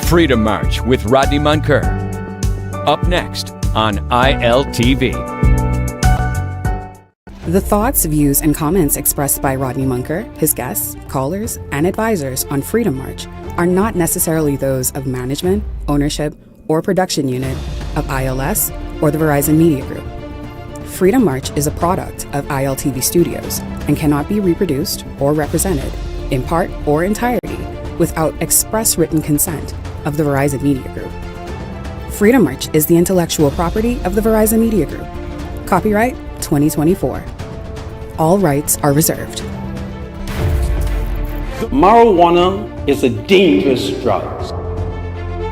Freedom March with Rodney Munker. Up next on ILTV. The thoughts, views, and comments expressed by Rodney Munker, his guests, callers, and advisors on Freedom March are not necessarily those of management, ownership, or production unit of ILS or the Verizon Media Group. Freedom March is a product of ILTV Studios and cannot be reproduced or represented, in part or entirety, without express written consent of the Verizon Media Group. Freedom March is the intellectual property of the Verizon Media Group. Copyright 2024. All rights are reserved. Marijuana is a dangerous drug.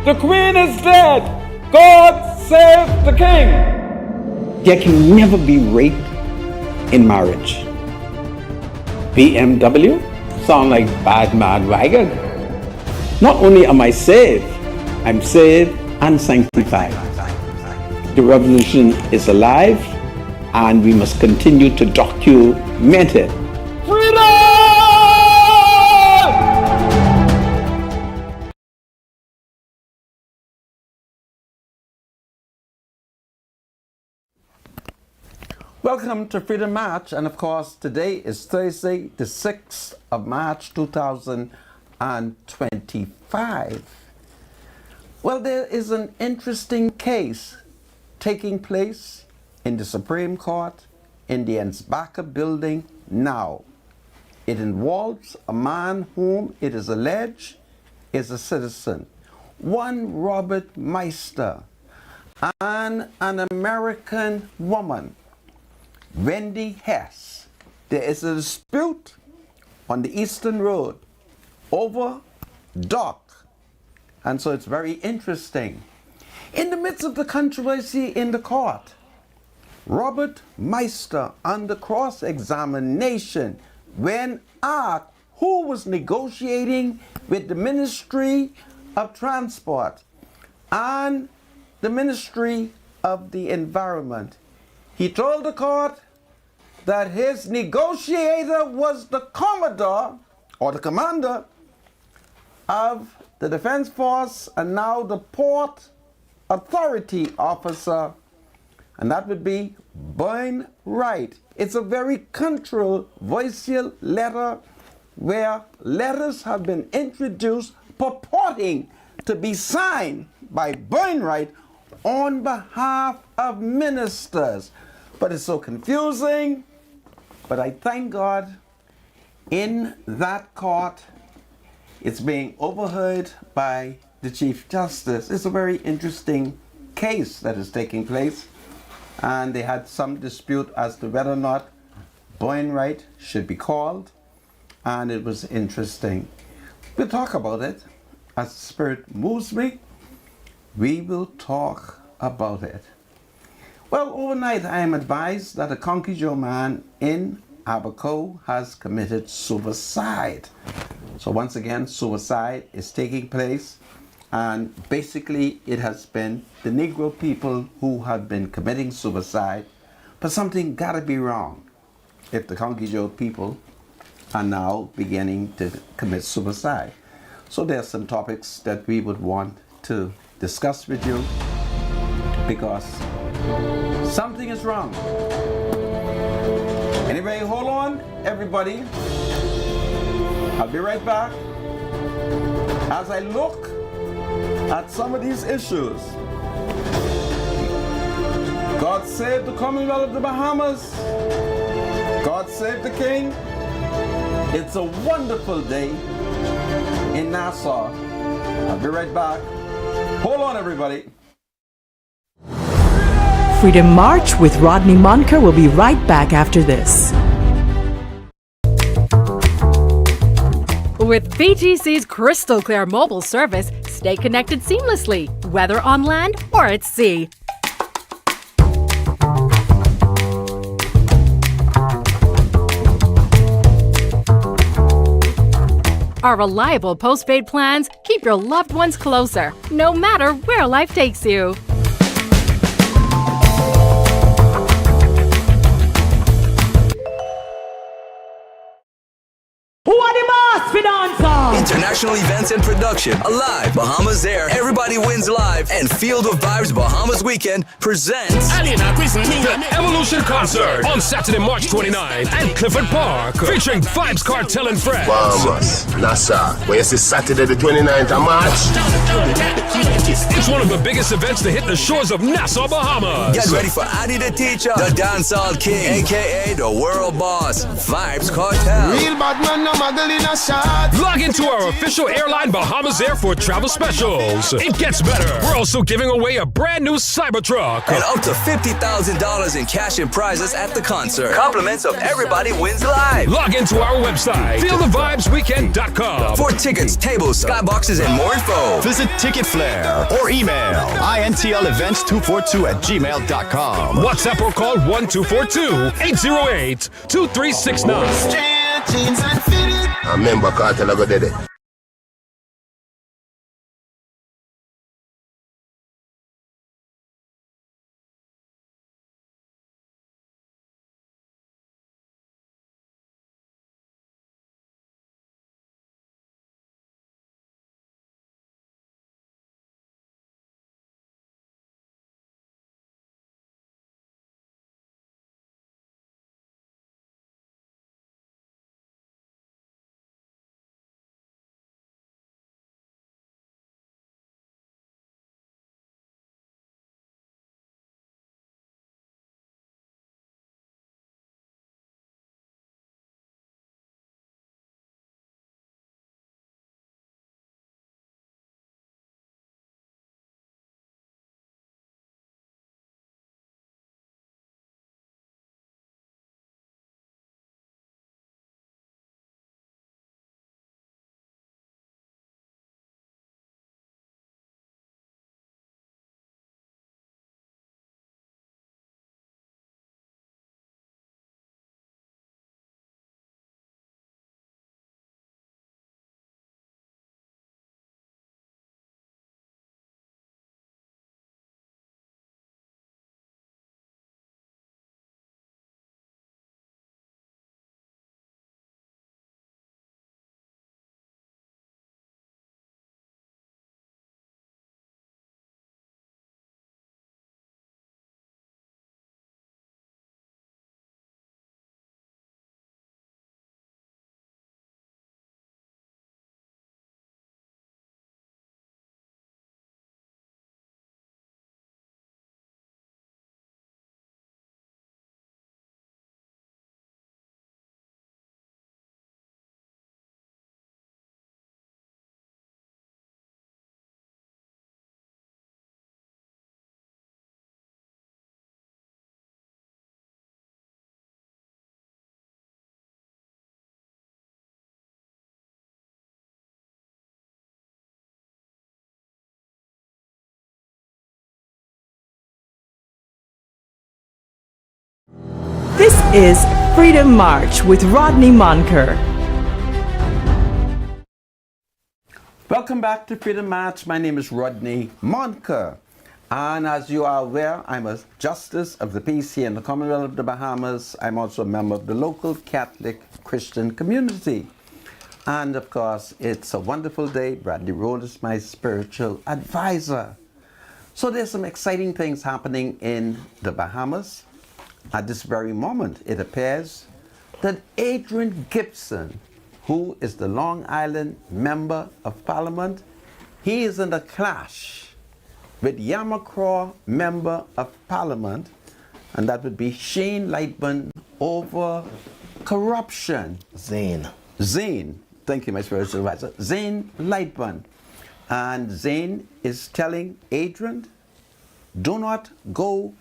The Queen is dead. God save the King. There can never be rape in marriage. BMW sound like bad man wagon. Not only am I saved, I'm saved and sanctified. The revolution is alive, and we must continue to document it. Freedom! Welcome to Freedom March, and of course today is Thursday, the 6th of March 2025. Well, there is an interesting case taking place in the Supreme Court in the Ensbacher building now. It involves a man whom it is alleged is a citizen, one Robert Meister, and an American woman, Wendy Hess. There is a dispute on the Eastern Road over dock, and so it's very interesting. In the midst of the controversy in the court, Robert Meister, under cross-examination, when asked who was negotiating with the Ministry of Transport and the Ministry of the Environment, he told the court that his negotiator was the Commodore or the commander of the Defense Force and now the Port Authority officer, and that would be Boyne Wright. It's a very controversial letter where letters have been introduced purporting to be signed by Boyne Wright on behalf of ministers. But it's so confusing. But I thank God in that court it's being overheard by the Chief Justice. It's a very interesting case that is taking place. And they had some dispute as to whether or not Boyne Wright should be called. And it was interesting. We'll talk about it. As the Spirit moves me, we will talk about it. Well, overnight I am advised that a Conky Joe man in Abaco has committed suicide. So once again, suicide is taking place. And basically, it has been the Negro people who have been committing suicide. But something gotta be wrong if the Conky Joe people are now beginning to commit suicide. So there are some topics that we would want to discuss with you because something is wrong. Anyway, hold on, everybody. I'll be right back as I look at some of these issues. God save the Commonwealth of the Bahamas. God save the King. It's a wonderful day in Nassau. I'll be right back. Hold on, everybody. Freedom March with Rodney Munker will be right back after this. With BGC's crystal clear mobile service, stay connected seamlessly, whether on land or at sea. Our reliable postpaid plans keep your loved ones closer, no matter where life takes you. Who are the boss for dancer? International Events and Production, Alive, Bahamasair, Everybody Wins Live, and Field of Vibes Bahamas Weekend presents the Evolution Concert on Saturday, March 29th at Clifford Park, featuring Vibes Cartel and Friends. Bahamas, Nassau, where is Saturday the 29th of March? It's one of the biggest events to hit the shores of Nassau, Bahamas. Get ready for Addy the Teacher, the Dancehall King, aka the World Boss, Vibes Cartel. Real bad man, no muggle in a shot. Log into our official airline Bahamasair for travel specials. It gets better. We're also giving away a brand new Cybertruck. And up to $50,000 in cash and prizes at the concert. Compliments of Everybody Wins Live. Log into our website, feelthevibesweekend.com. For tickets, tables, skyboxes, and more info. Visit Ticket Flare or email intlevents242@gmail.com. WhatsApp or call 1242-808-2369. I remember Cartel I go did it. This is Freedom March with Rodney Monker. Welcome back to Freedom March. My name is Rodney Monker. And as you are aware, I'm a Justice of the Peace here in the Commonwealth of the Bahamas. I'm also a member of the local Catholic Christian community. And of course, it's a wonderful day. Bradley Road is my spiritual advisor. So there's some exciting things happening in the Bahamas. At this very moment, it appears that Adrian Gibson, who is the Long Island Member of Parliament, he is in a clash with Yamacraw Member of Parliament, and that would be Shane Lightburn, over corruption. Zane, thank you, my spiritual advisor. Zane Lightburn. And Zane is telling Adrian, do not go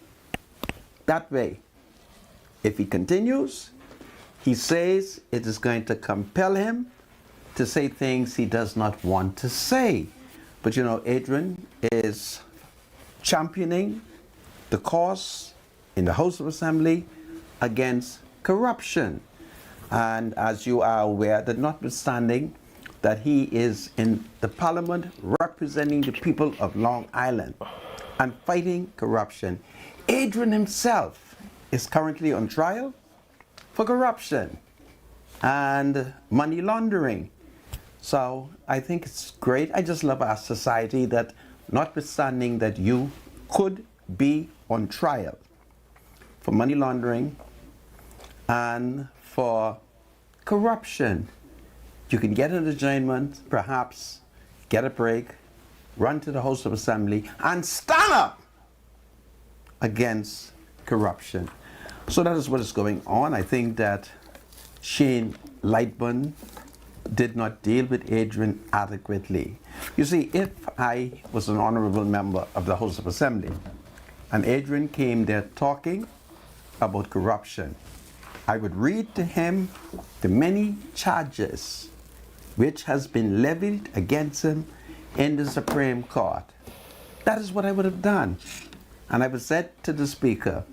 that way. If he continues, he says it is going to compel him to say things he does not want to say. But you know, Adrian is championing the cause in the House of Assembly against corruption. And as you are aware, that notwithstanding that he is in the Parliament representing the people of Long Island and fighting corruption, Adrian himself is currently on trial for corruption and money laundering. So I think it's great. I just love our society that, notwithstanding that you could be on trial for money laundering and for corruption, you can get an adjournment, perhaps get a break, run to the House of Assembly, and stand up against corruption. So that is what is going on. I think that Shane Lightburn did not deal with Adrian adequately. You see, if I was an honorable member of the House of Assembly and Adrian came there talking about corruption, I would read to him the many charges which has been levied against him in the Supreme Court. That is what I would have done. And I would say to the Speaker,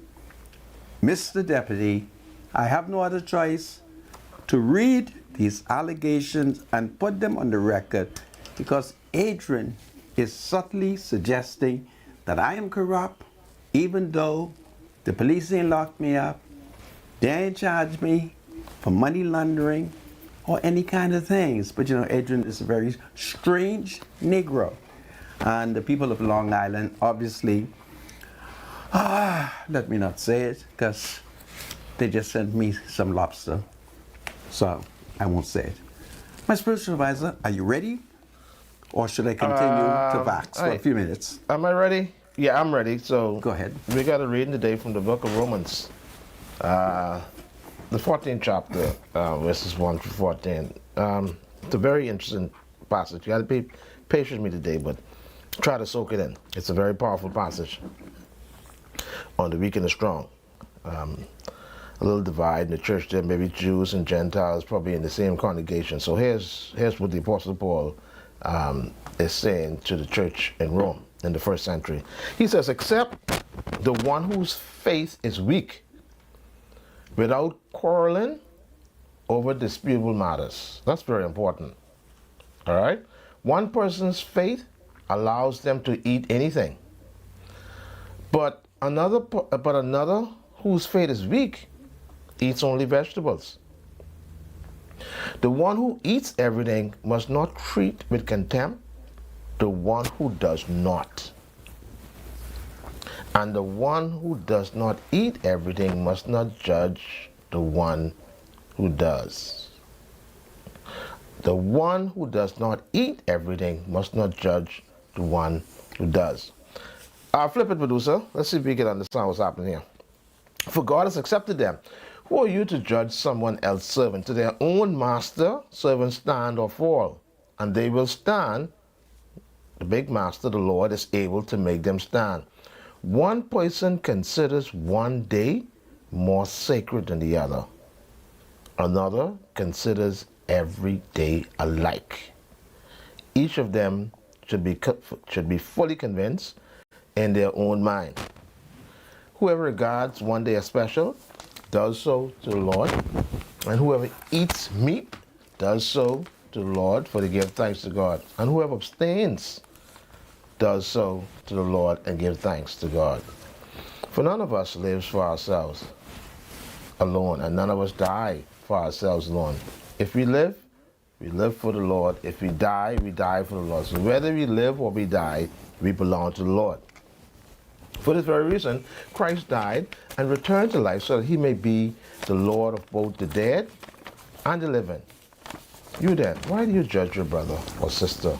Mr. Deputy, I have no other choice to read these allegations and put them on the record, because Adrian is subtly suggesting that I am corrupt, even though the police ain't locked me up, they ain't charged me for money laundering or any kind of things. But you know, Adrian is a very strange Negro. And the people of Long Island, obviously, let me not say it, because they just sent me some lobster. So I won't say it. My spiritual advisor, are you ready? Or should I continue to Vax for a few minutes? Am I ready? Yeah, I'm ready. So go ahead. We got a reading today from the book of Romans, the 14th chapter, verses 1 through 14. It's a very interesting passage. You got to be patient with me today, but try to soak it in. It's a very powerful passage on the weak and the strong. A little divide in the church there, maybe Jews and Gentiles probably in the same congregation. So here's what the Apostle Paul is saying to the church in Rome in the first century. He says, except the one whose faith is weak, without quarreling over disputable matters. That's very important. All right? One person's faith allows them to eat anything. But another whose faith is weak eats only vegetables. The one who eats everything must not treat with contempt the one who does not. And the one who does not eat everything must not judge the one who does. The one who does not eat everything must not judge the one who does. Flip it, producer. Let's see if we can understand what's happening here. For God has accepted them. Who are you to judge someone else's servant? To their own master, servants stand or fall, and they will stand. The big master, the Lord, is able to make them stand. One person considers one day more sacred than the other. Another considers every day alike. Each of them should be fully convinced in their own mind. Whoever regards one day as special does so to the Lord, and whoever eats meat does so to the Lord, for to give thanks to God. And whoever abstains does so to the Lord and give thanks to God. For none of us lives for ourselves alone, and none of us die for ourselves alone. If we live for the Lord. If we die for the Lord. So whether we live or we die, we belong to the Lord. For this very reason, Christ died and returned to life so that he may be the Lord of both the dead and the living. You then, why do you judge your brother or sister?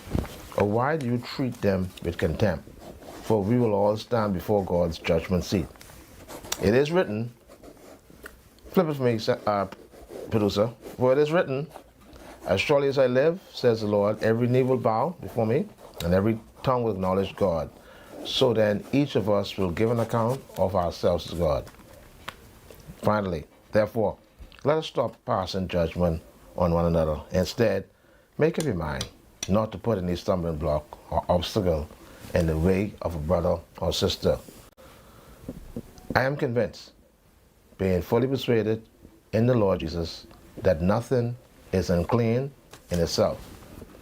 Or why do you treat them with contempt? For we will all stand before God's judgment seat. It is written, flip it for me, producer. For it is written, as surely as I live, says the Lord, every knee will bow before me, and every tongue will acknowledge God. So then each of us will give an account of ourselves to God. Finally, therefore, let us stop passing judgment on one another. Instead, make up your mind not to put any stumbling block or obstacle in the way of a brother or sister. I am convinced, being fully persuaded in the Lord Jesus, that nothing is unclean in itself.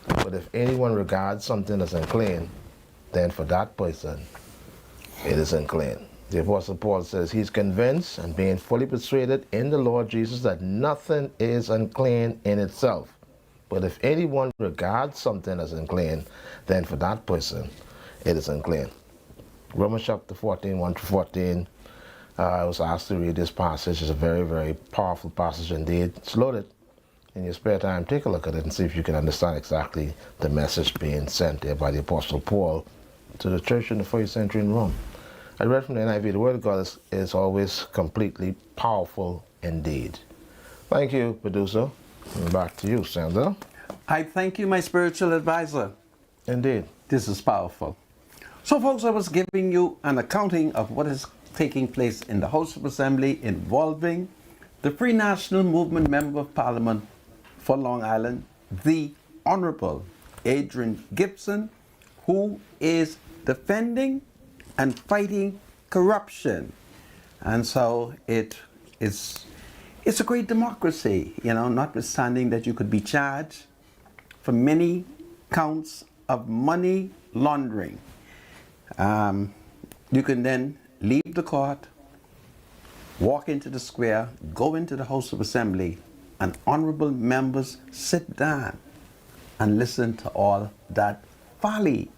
But if anyone regards something as unclean, then for that person it is unclean. The Apostle Paul says he's convinced and being fully persuaded in the Lord Jesus that nothing is unclean in itself. But if anyone regards something as unclean, then for that person, it is unclean. Romans chapter 14, 1 to 14. I was asked to read this passage. It's a very, very powerful passage indeed. It's loaded. In your spare time, take a look at it and see if you can understand exactly the message being sent there by the Apostle Paul to the church in the first century in Rome. I read from the NIV. The Word of God is always completely powerful indeed. Thank you, producer. And back to you, Sandra. I thank you, my spiritual advisor. Indeed. This is powerful. So, folks, I was giving you an accounting of what is taking place in the House of Assembly involving the Free National Movement Member of Parliament for Long Island, the Honorable Adrian Gibson, who is defending and fighting corruption. And so it's a great democracy, notwithstanding that you could be charged for many counts of money laundering. You can then leave the court, walk into the square, go into the House of Assembly, and honorable members sit down and listen to all that folly.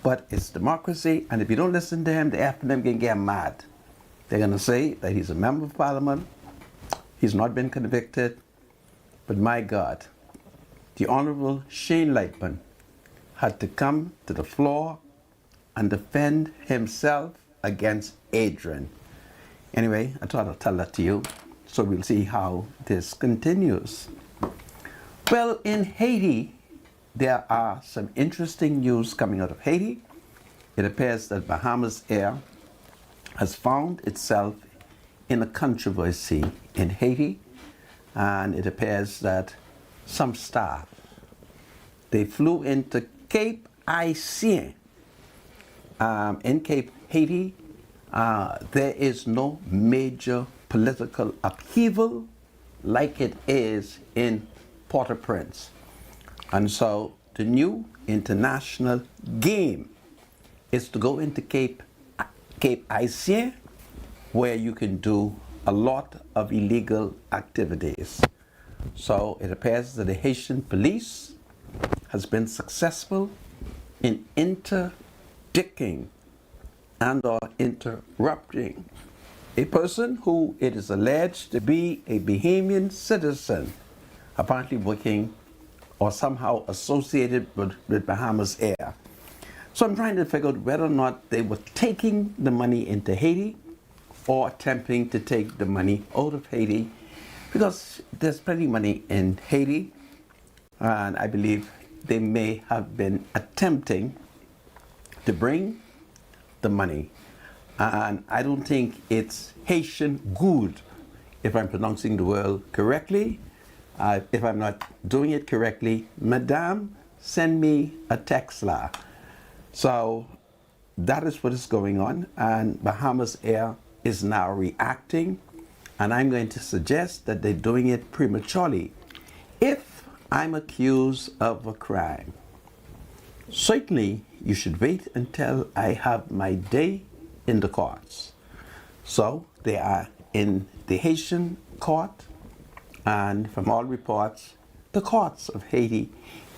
But it's democracy, and if you don't listen to him, the after them can get mad. They're going to say that he's a member of Parliament, he's not been convicted, but my God, the Honorable Shane Lightman had to come to the floor and defend himself against Adrian. Anyway, I thought I'd tell that to you, so we'll see how this continues. Well, in Haiti, there are some interesting news coming out of Haiti. It appears that Bahamasair has found itself in a controversy in Haiti, and it appears that some staff, they flew into Cape Haitien. In Cape Haiti, there is no major political upheaval like it is in Port-au-Prince. And so the new international game is to go into Cape Haitien, where you can do a lot of illegal activities. So it appears that the Haitian police has been successful in interdicting and or interrupting a person who it is alleged to be a Bahamian citizen, apparently working or somehow associated with Bahamasair. So I'm trying to figure out whether or not they were taking the money into Haiti or attempting to take the money out of Haiti, because there's plenty of money in Haiti, and I believe they may have been attempting to bring the money. And I don't think it's Haitian good, if I'm pronouncing the word correctly. If I'm not doing it correctly, Madame, send me a text. So that is what is going on, and Bahamasair is now reacting, and I'm going to suggest that they're doing it prematurely. If I'm accused of a crime, certainly you should wait until I have my day in the courts. So they are in the Haitian court, and from all reports, the courts of Haiti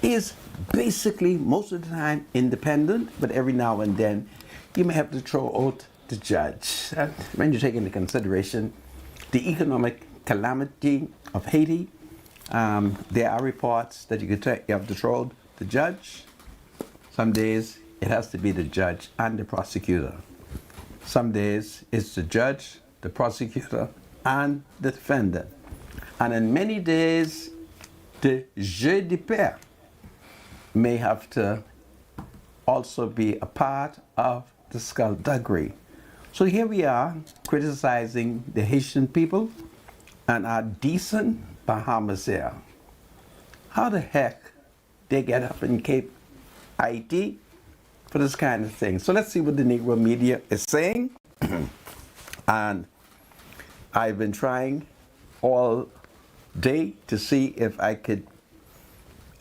is basically most of the time independent, but every now and then you may have to throw out the judge. When you take into consideration the economic calamity of Haiti, there are reports that you have to throw out the judge. Some days it has to be the judge and the prosecutor. Some days it's the judge, the prosecutor, and the defendant. And in many days, the jeu de paix may have to also be a part of the skullduggery. So here we are criticizing the Haitian people and our decent Bahamasair. How the heck they get up in Cape Haiti for this kind of thing? So let's see what the Negro media is saying. And I've been trying all day to see if I could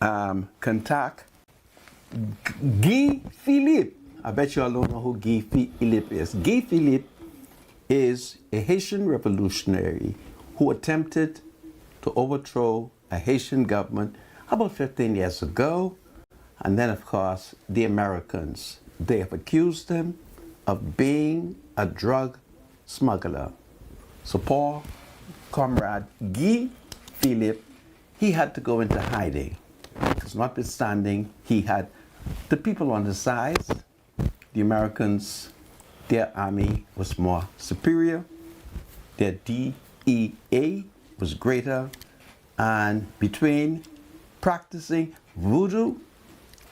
contact Guy Philippe. I bet you all don't know who Guy Philippe is. Guy Philippe is a Haitian revolutionary who attempted to overthrow a Haitian government about 15 years ago. And then, of course, the Americans, they have accused him of being a drug smuggler. So Paul, comrade Guy Philippe, he had to go into hiding. Because notwithstanding, he had the people on his side. The Americans, their army was more superior. Their DEA was greater. And between practicing voodoo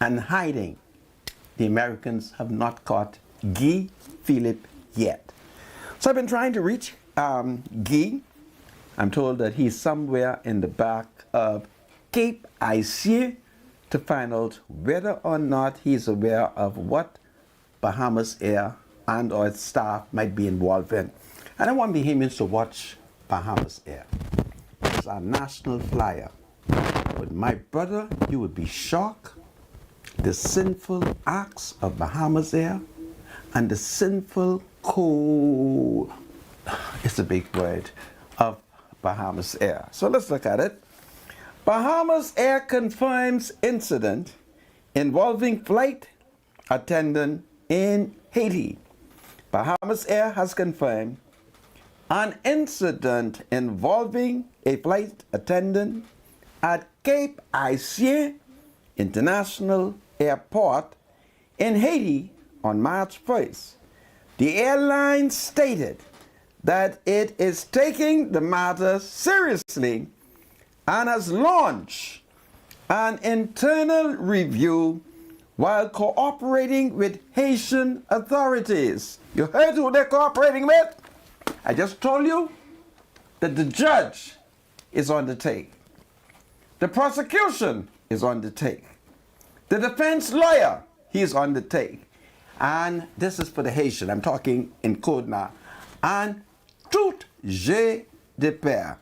and hiding, the Americans have not caught Guy Philippe yet. So I've been trying to reach Guy. I'm told that he's somewhere in the back of Cape Haitien to find out whether or not he's aware of what Bahamasair and or its staff might be involved in. And I want Bahamians to watch Bahamasair. It's our national flyer. But my brother, you would be shocked. The sinful acts of Bahamasair and the sinful it's a big word, of Bahamasair. So let's look at it. Bahamasair confirms incident involving flight attendant in Haiti. Bahamasair has confirmed an incident involving a flight attendant at Cape Haitien International Airport in Haiti on March 1st. The airline stated that it is taking the matter seriously and has launched an internal review while cooperating with Haitian authorities. You heard who they're cooperating with? I just told you that the judge is on the take. The prosecution is on the take. The defense lawyer, he's on the take. And this is for the Haitian. I'm talking in code now. And tout j'ai de père.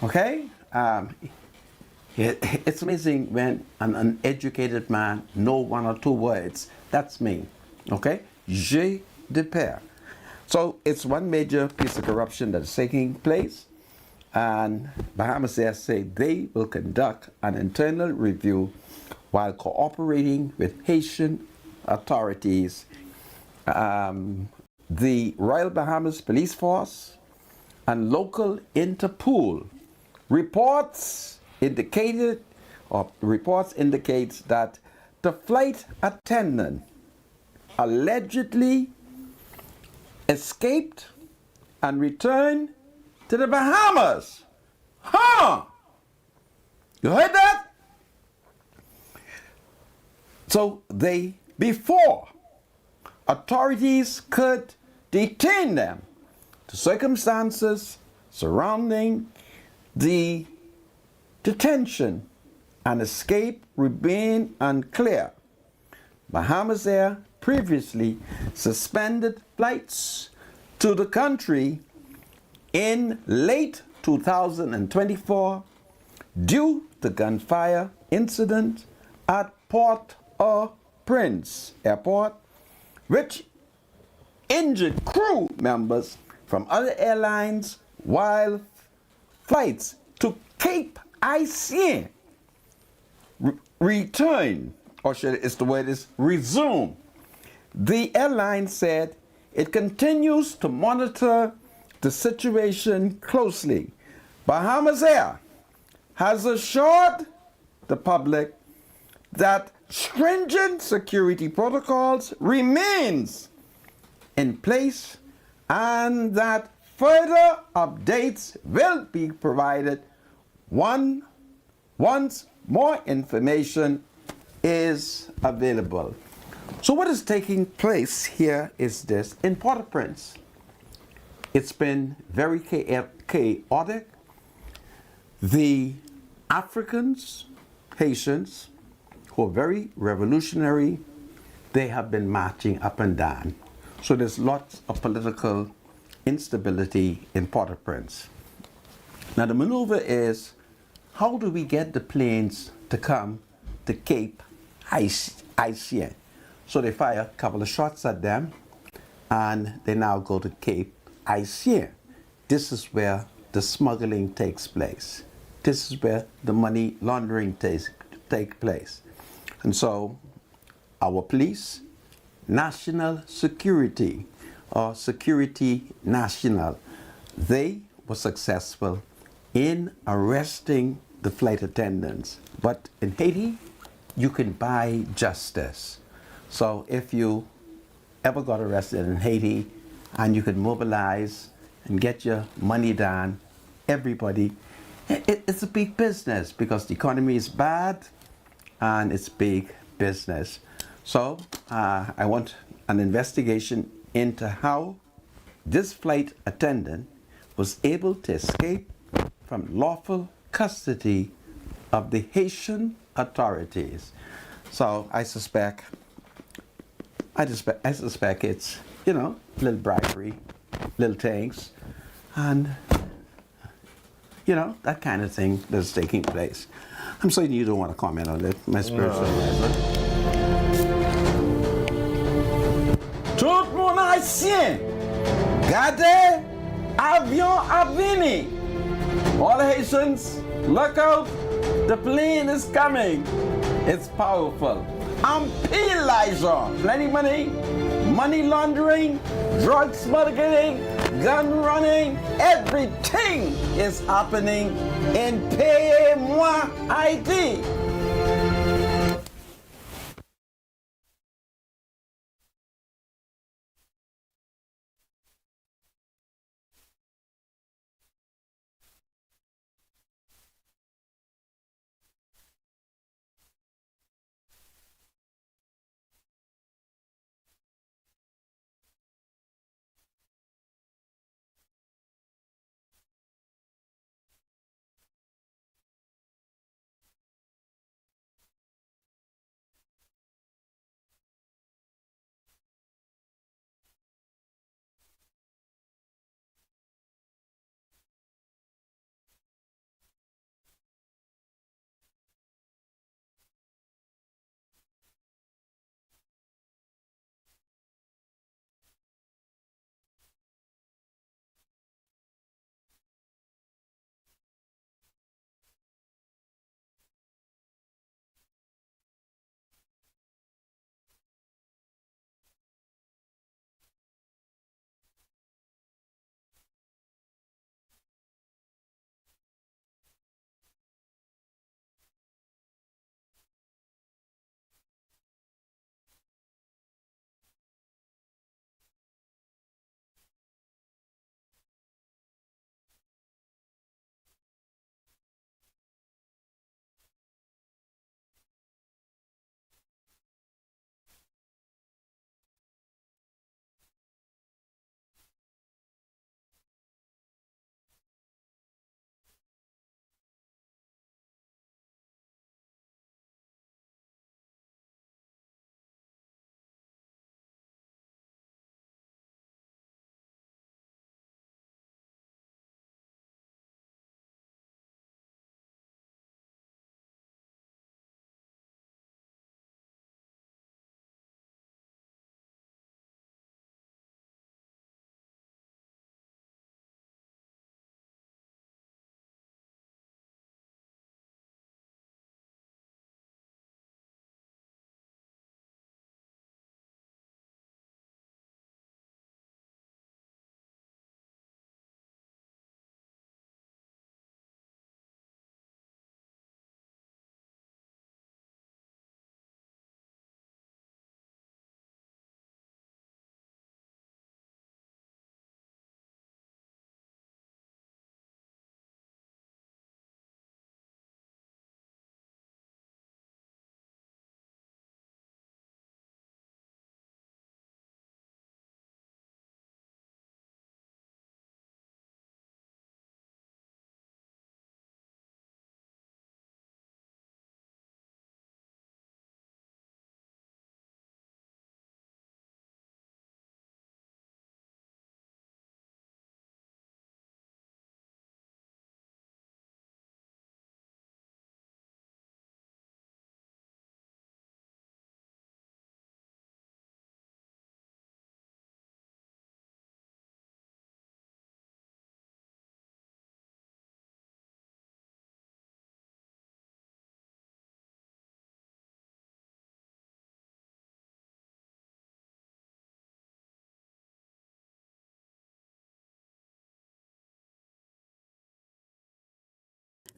Okay? It's amazing when an uneducated man knows one or two words. That's me. Okay? J'ai de père. So it's one major piece of corruption that is taking place. And Bahamasair say they will conduct an internal review while cooperating with Haitian authorities. The Royal Bahamas Police Force and local Interpol reports indicate that the flight attendant allegedly escaped and returned to the Bahamas. Huh? You heard that? So before authorities could detain them, the circumstances surrounding the detention and escape remain unclear. Bahamasair previously suspended flights to the country in late 2024 due to gunfire incident at Port-au-Prince Airport, which injured crew members from other airlines while flights to Cape Haitien return, or resume. The airline said it continues to monitor the situation closely. Bahamasair has assured the public that stringent security protocols remains in place and that further updates will be provided once more information is available. So what is taking place here is this. In Port-au-Prince, it's been very chaotic. The Africans, Haitians, who are very revolutionary, they have been marching up and down. So there's lots of political instability in Port-au-Prince. Now the maneuver is, how do we get the planes to come to Cape Haitien? So they fire a couple of shots at them and they now go to Cape Haitien. This is where the smuggling takes place. this is where the money laundering take place. And so our police, national security, or security national, they were successful in arresting the flight attendants. But in Haiti, you can buy justice. So if you ever got arrested in Haiti and you could mobilize and get your money down, everybody, it's a big business because the economy is bad and it's big business. So I want an investigation into how this flight attendant was able to escape from lawful custody of the Haitian authorities. So I suspect it's, little bribery, little things, and, that kind of thing that's taking place. I'm saying you don't want to comment on it, my spiritual advisor. Tout mon haïtien, gardez avion à venir. All the Haitians, look out, the plane is coming. It's powerful. I'm Elijah. Plenty money, money laundering, drug smuggling, gun running, everything is happening in Payez-moi Haiti.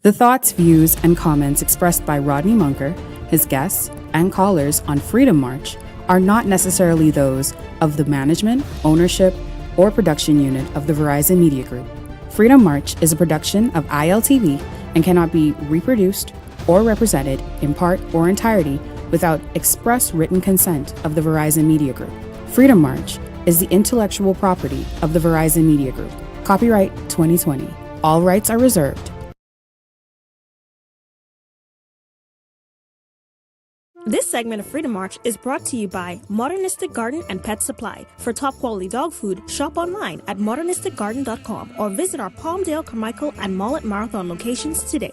The thoughts, views, and comments expressed by Rodney Munker, his guests, and callers on Freedom March are not necessarily those of the management, ownership, or production unit of the Verizon Media Group. Freedom March is a production of ILTV and cannot be reproduced or represented in part or entirety without express written consent of the Verizon Media Group. Freedom March is the intellectual property of the Verizon Media Group. Copyright 2020. All rights are reserved. This segment of Freedom March is brought to you by Modernistic Garden and Pet Supply. For top quality dog food, shop online at modernisticgarden.com or visit our Palmdale, Carmichael, and Mullet Marathon locations today.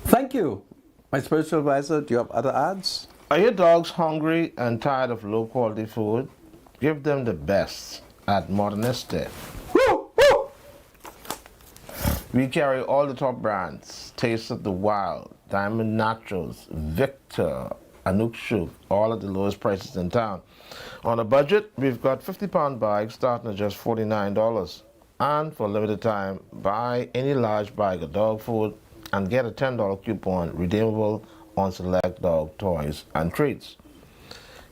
Thank you. My spiritual advisor, do you have other ads? Are your dogs hungry and tired of low quality food? Give them the best at Modernistic. We carry all the top brands: Taste of the Wild, Diamond Naturals, Victor, Anouk Shuk, all at the lowest prices in town. On a budget, we've got 50-pound bags starting at just $49. And for a limited time, buy any large bag of dog food and get a $10 coupon redeemable on select dog toys and treats.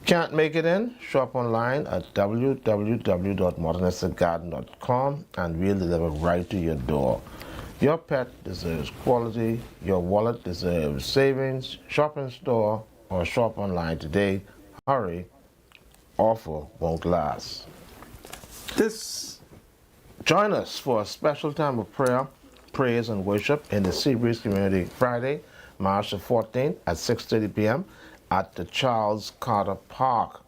Can't make it in? Shop online at www.modernisticgarden.com and we'll deliver right to your door. Your pet deserves quality, your wallet deserves savings. Shop in store or shop online today. Hurry, offer won't last. Join us for a special time of prayer, praise and worship in the Seabreeze Community Friday, March the 14th at 6:30 p.m. at the Charles Carter Park.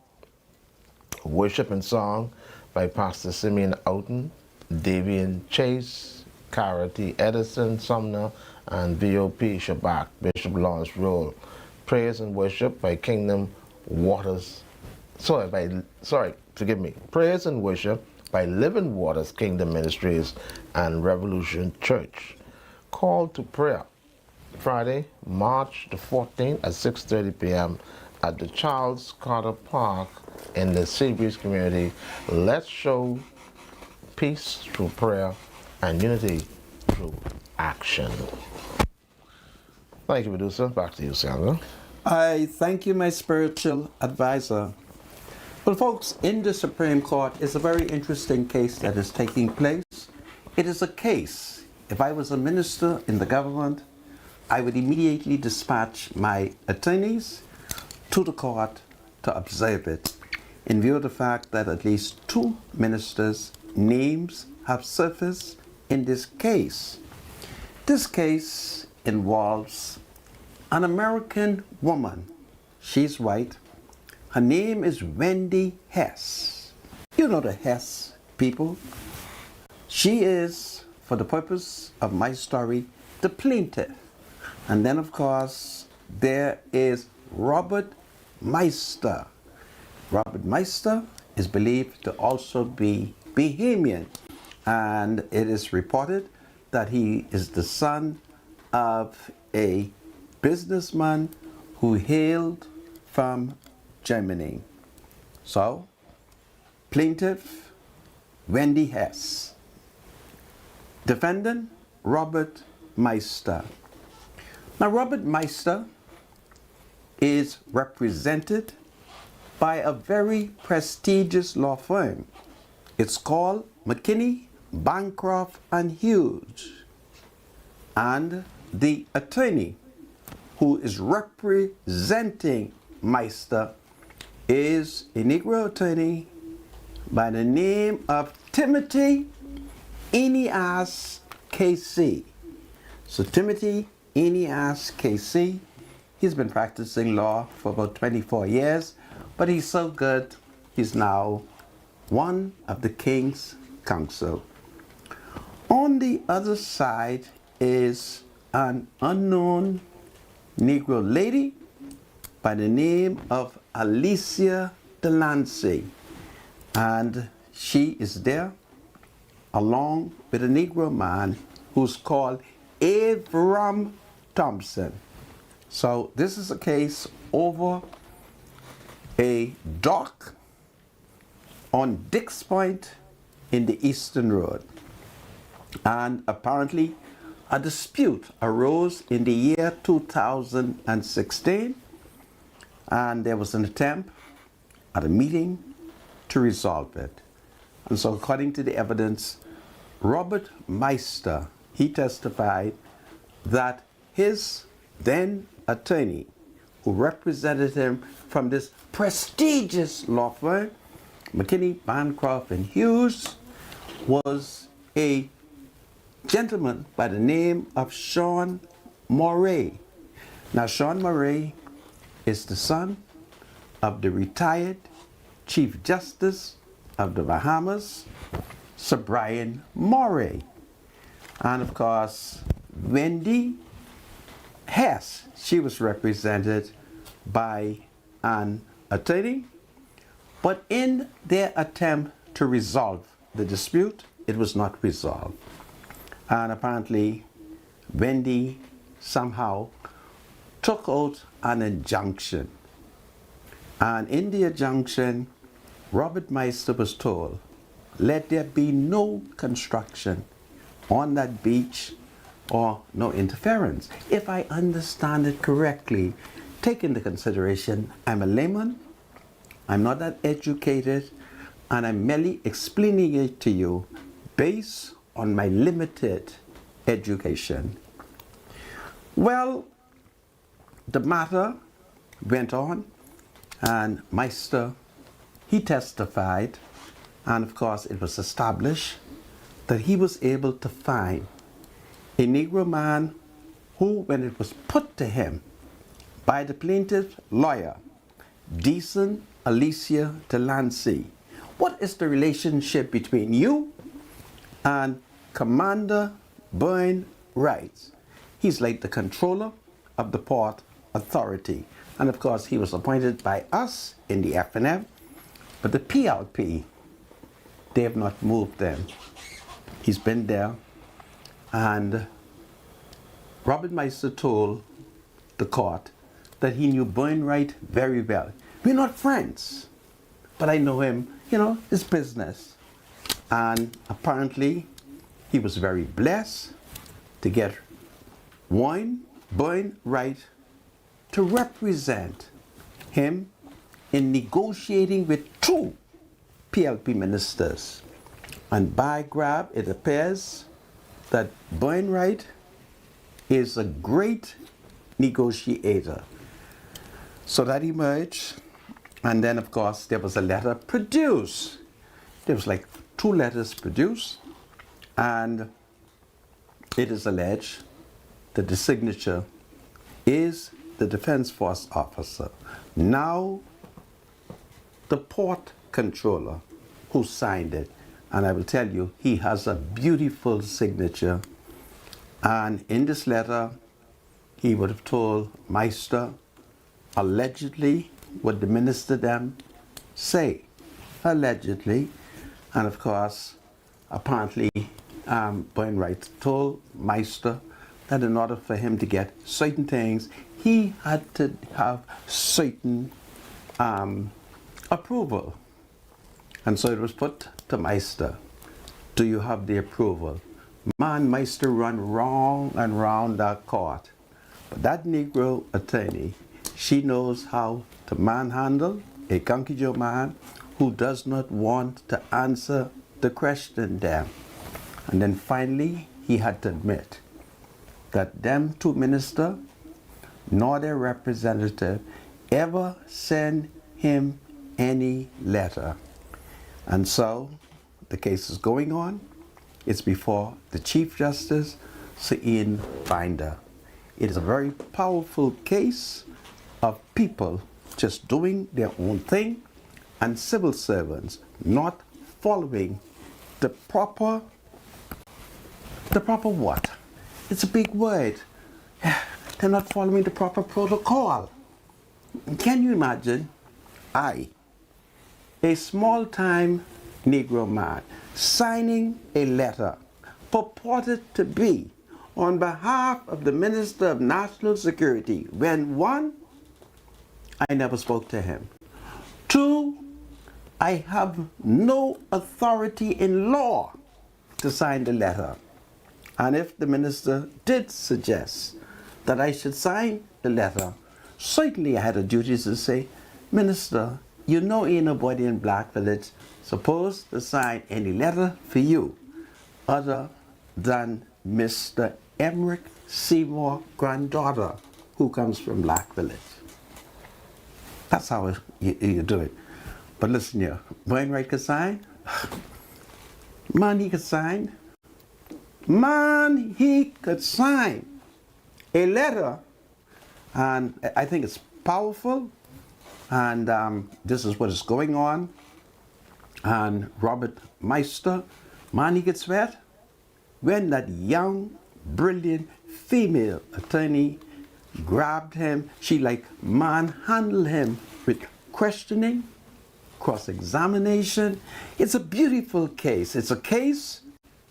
Worship and song by Pastor Simeon Oughton, Davian Chase, Cara T. Edison, Sumner, and V.O.P. Shabak, Bishop Lawrence Roll. Praise and worship by Kingdom Waters. Praise and worship by Living Waters Kingdom Ministries and Revolution Church. Call to prayer. Friday, March the 14th at 6:30 p.m. at the Charles Carter Park in the Seabreeze community. Let's show peace through prayer and unity through action. Thank you, producer. Back to you, Sandra. I thank you, my spiritual advisor. Well, folks, in the Supreme Court is a very interesting case that is taking place. It is a case, if I was a minister in the government, I would immediately dispatch my attorneys to the court to observe it, in view of the fact that at least 2 ministers' names have surfaced in this case. This case involves an American woman. She's white. Her name is Wendy Hess. You know the Hess people. She is, for the purpose of my story, the plaintiff. And then, of course, there is Robert Meister. Robert Meister is believed to also be Bahamian, and it is reported that he is the son of a businessman who hailed from Germany. So, plaintiff Wendy Hess, defendant Robert Meister. Now, Robert Meister is represented by a very prestigious law firm. It's called McKinney, Bancroft and Hughes. And the attorney who is representing Meister is a Negro attorney by the name of Timothy Enias KC. So Timothy Enias KC, he's been practicing law for about 24 years, but he's so good, he's now one of the King's Counsel. On the other side is an unknown Negro lady by the name of Alicia Delancey, and she is there along with a Negro man who's called Avram Thompson. So this is a case over a dock on Dix Point in the Eastern Road. And apparently a dispute arose in the year 2016, and there was an attempt at a meeting to resolve it. And so according to the evidence, Robert Meister, he testified that his then attorney, who represented him from this prestigious law firm, McKinney, Bancroft and Hughes, was a gentleman by the name of Sean Moray. Now, Sean Moray is the son of the retired Chief Justice of the Bahamas, Sir Brian Moray. And of course, Wendy Hess, she was represented by an attorney, but in their attempt to resolve the dispute, it was not resolved. And apparently, Wendy somehow took out an injunction. And in the injunction, Robert Meister was told, let there be no construction on that beach or no interference. If I understand it correctly, take into consideration, I'm a layman, I'm not that educated, and I'm merely explaining it to you based on my limited education. Well, the matter went on, and Meister, he testified, and of course it was established that he was able to find a Negro man who, when it was put to him by the plaintiff's lawyer, Deason Alicia Delancey, what is the relationship between you and Commander Byrne Wright? He's like the controller of the Port Authority. And of course, he was appointed by us in the FNF, but the PLP, they have not moved them. He's been there, and Robert Meister told the court that he knew Byrne Wright very well. We're not friends, but I know him, it's business. And apparently, he was very blessed to get Byrne Wright to represent him in negotiating with two PLP ministers. And by grab, it appears that Byrne Wright is a great negotiator. So that emerged, and then of course there was a letter produced. There was like 2 letters produced, and it is alleged that the signature is the Defense Force officer, now the port controller, who signed it. And I will tell you, he has a beautiful signature. And in this letter, he would have told Meister allegedly what the minister them say, allegedly. And of course, apparently, Byrne Wright told Meister that in order for him to get certain things, he had to have certain approval. And so it was put to Meister, do you have the approval? Man, Meister run round and round that court. But that Negro attorney, she knows how to manhandle a Gunky Joe man who does not want to answer the question there. And then finally, he had to admit that them 2 ministers, nor their representative, ever sent him any letter. And so the case is going on. It's before the Chief Justice, Sir Ian Binder. It is a very powerful case of people just doing their own thing and civil servants not following the proper what? It's a big word. They're not following the proper protocol. Can you imagine? A small-time Negro man signing a letter purported to be on behalf of the Minister of National Security, when 1, I never spoke to him. 2, I have no authority in law to sign the letter. And if the minister did suggest that I should sign the letter, certainly I had a duty to say, Minister, you know ain't nobody in Black Village supposed to sign any letter for you other than Mr. Emmerich Seymour granddaughter who comes from Black Village. That's how you do it. But listen here, Wainwright could sign. Man, he could sign. Man, he could sign a letter, and I think it's powerful, and this is what is going on. And Robert Meister, man, he could sweat. When that young, brilliant female attorney grabbed him, she like manhandled him with questioning, cross-examination. It's a beautiful case. It's a case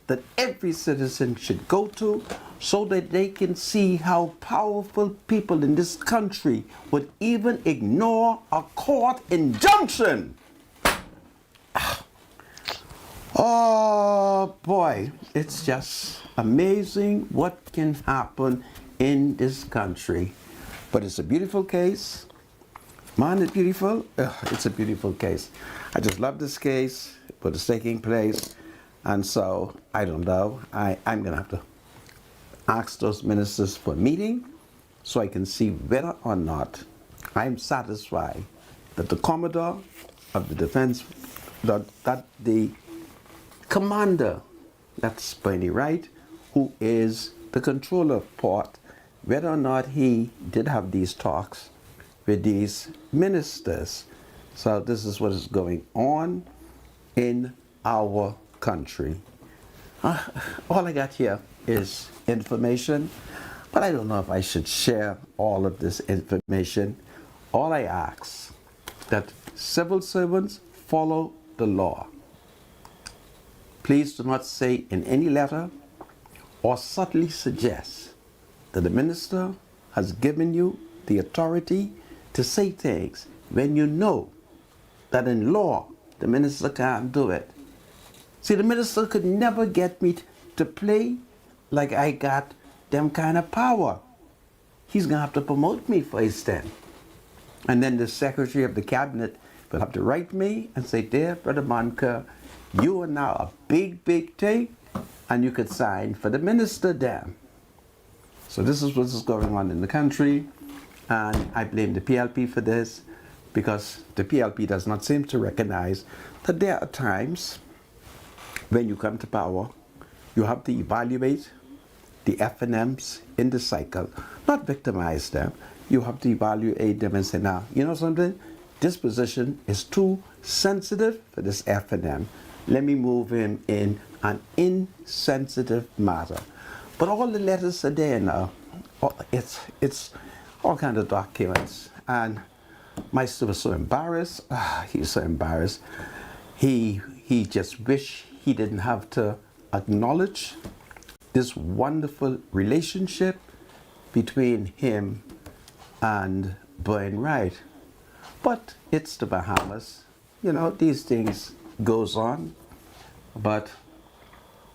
that every citizen should go to so that they can see how powerful people in this country would even ignore a court injunction. Oh boy, it's just amazing what can happen in this country. But it's a beautiful case. Man, it's beautiful. It's a beautiful case. I just love this case, but it's taking place. And so, I don't know, I'm going to have to ask those ministers for a meeting so I can see whether or not I'm satisfied that the Commodore of the Defense, that the commander, that's Bernie Wright, who is the controller of port, whether or not he did have these talks with these ministers. So this is what is going on in our country. All I got here is information, but I don't know if I should share all of this information. All I ask that civil servants follow the law. Please do not say in any letter or subtly suggest that the minister has given you the authority to say things when you know that in law the minister can't do it. See, the minister could never get me to play like I got them kind of power. He's going to have to promote me for his stand. And then the Secretary of the Cabinet will have to write me and say, dear Brother Monker, you are now a big, big thing, and you could sign for the minister then. So this is what is going on in the country, and I blame the PLP for this, because the PLP does not seem to recognize that there are times when you come to power, you have to evaluate the FNMs in the cycle, not victimize them. You have to evaluate them and say, now, you know something? This position is too sensitive for this FNM. Let me move him in an insensitive matter. But all the letters are there now. It's all kinds of documents. And Meister was so embarrassed. He's so embarrassed. He just wished he didn't have to acknowledge this wonderful relationship between him and Brian Wright. But it's the Bahamas. You know, these things goes on. But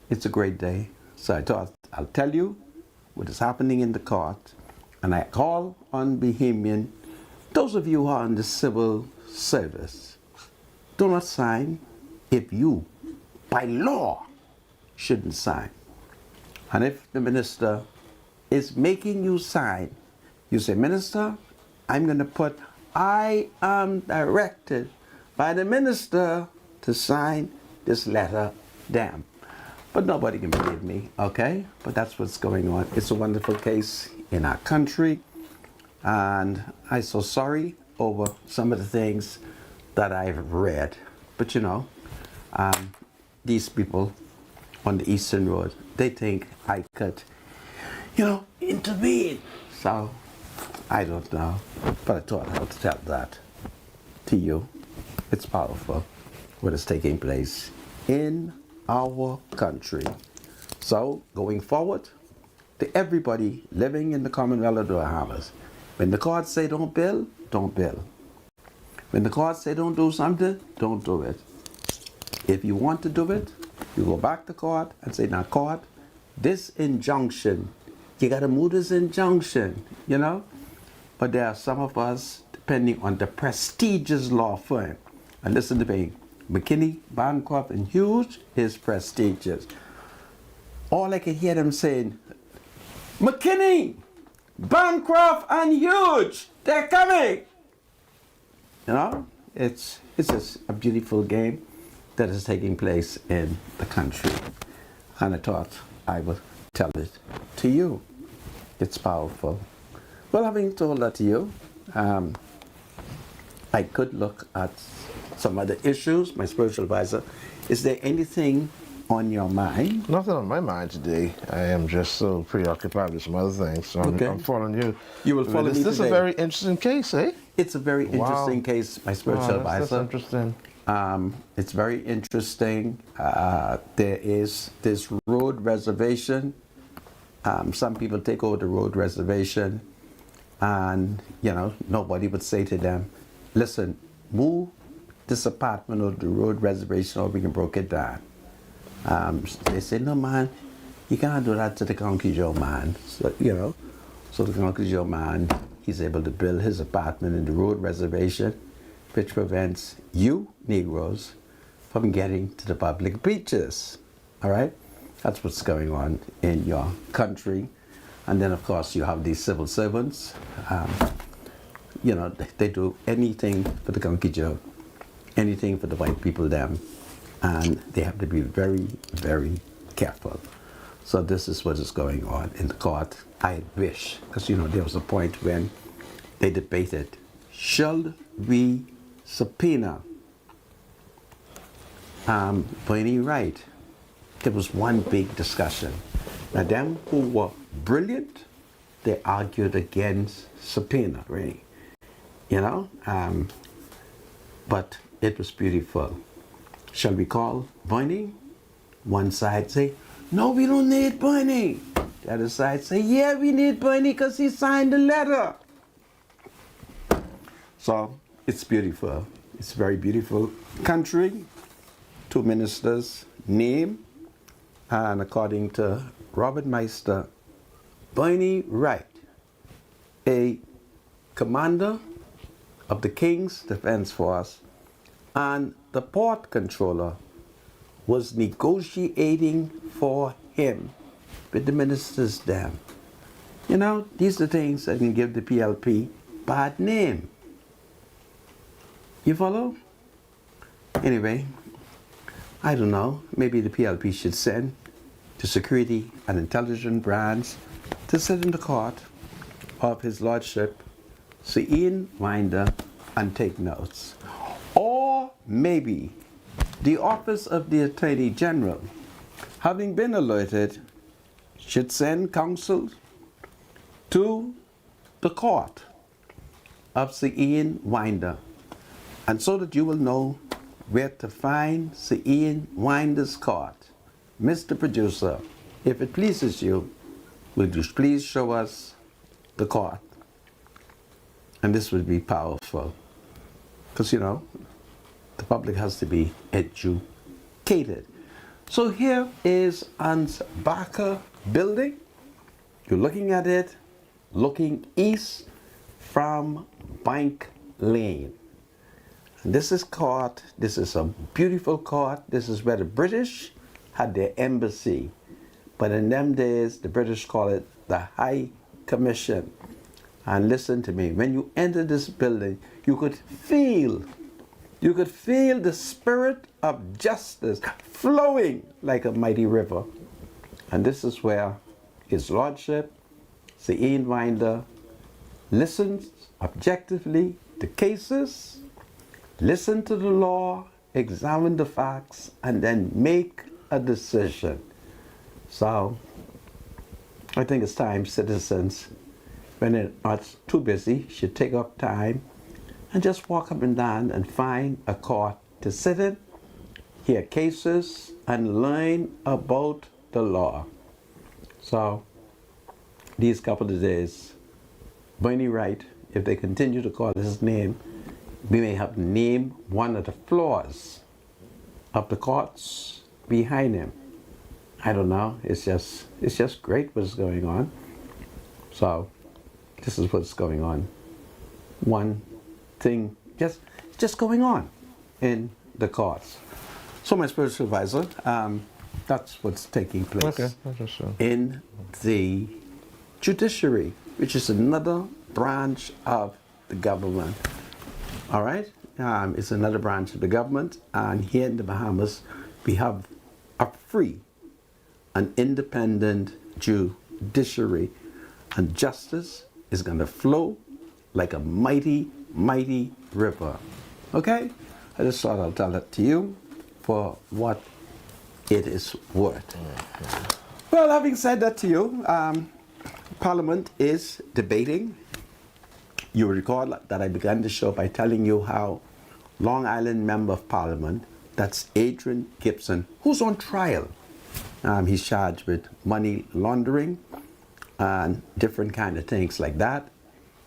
it's a great day. So I thought I'll tell you what is happening in the court. And I call on Bahamian, those of you who are in the civil service, do not sign if you, by law, shouldn't sign. And if the minister is making you sign, you say, Minister, I'm going to put, I am directed by the minister to sign this letter down. But nobody can believe me, okay? But that's what's going on. It's a wonderful case in our country. And I'm so sorry over some of the things that I've read. But you know, these people on the Eastern Road, they think I could, you know, intervene. So, I don't know. But I thought I would tell that to you. It's powerful what is taking place in our country. So, going forward, to everybody living in the Commonwealth of the Bahamas, when the court say don't bill, don't bill. When the court say don't do something, don't do it. If you want to do it, you go back to court and say, now court, this injunction. You got to move this injunction, you know? But there are some of us, depending on the prestigious law firm. And listen to me, McKinney, Bancroft, and Hughes is prestigious. All I could hear them saying, McKinney, Bancroft, and Hughes, they're coming. You know, it's just a beautiful game that is taking place in the country. And I thought I would tell it to you. It's powerful. Well, having told that to you, I could look at some other issues. My spiritual advisor, is there anything on your mind? Nothing on my mind today. I am just so preoccupied with some other things. So I'm following you. You will follow me This is a very interesting case, eh? It's a very interesting case, my spiritual advisor. That's interesting. It's very interesting. There is this road reservation. Some people take over the road reservation, and you know, nobody would say to them, listen, move this apartment or the road reservation or we can break it down. They say, no man, you can't do that to the Conky Joe man. So, you know, so the Conky Joe man, he's able to build his apartment in the road reservation, which prevents you, Negroes, from getting to the public beaches. All right? That's what's going on in your country. And then, of course, you have these civil servants. You know, they do anything for the Conky Joe, anything for the white people, them. And they have to be very, very careful. So this is what is going on in the court. I wish, because you know, there was a point when they debated, should we subpoena Bernie Wright? There was one big discussion. Now them who were brilliant, they argued against subpoena, really. You know, but it was beautiful. Shall we call Bernie? One side say, no, we don't need Bernie. The other side say, yeah, we need Bernie because he signed the letter. So it's beautiful. It's a very beautiful country. Two ministers name, and according to Robert Meister, Bernie Wright, a commander of the King's Defense Force, and the port controller was negotiating for him with the ministers them. You know, these are things that can give the PLP bad name. You follow? Anyway, I don't know, maybe the PLP should send the security and intelligence branch to sit in the court of His Lordship, Sir Ian Winder, and take notes. Or maybe the Office of the Attorney General, having been alerted, should send counsel to the court of Sir Ian Winder, and so that you will know where to find Sir Ian Winder's court. Mr. Producer, if it pleases you, would you please show us the court? And this would be powerful. Because, you know, the public has to be educated. So here is Ans Baker building. You're looking at it, looking east from Bank Lane. And this is court. This is a beautiful court. This is where the British had their embassy. But in them days, the British call it the High Commission. And listen to me, when you enter this building, you could feel the spirit of justice flowing like a mighty river. And this is where His Lordship, Sir Ian Winder, listens objectively to cases, listen to the law, examine the facts, and then make a decision. So, I think it's time citizens, when they're not too busy, should take up time and just walk up and down and find a court to sit in, hear cases, and learn about the law. So, these couple of days, Bernie Wright, if they continue to call his name, we may have to name one of the floors of the courts behind him. I don't know. It's just great what's going on. So this is what's going on. One thing just going on in the courts. So my spiritual advisor, that's what's taking place in the judiciary, which is another branch of the government. All right, it's another branch of the government, and here in the Bahamas, we have a free and independent judiciary, and justice is going to flow like a mighty, mighty river. Okay, I just thought I'll tell it to you for what it is worth. Well, having said that to you, Parliament is debating. You recall that I began the show by telling you how Long Island Member of Parliament, that's Adrian Gibson, who's on trial. He's charged with money laundering and different kind of things like that.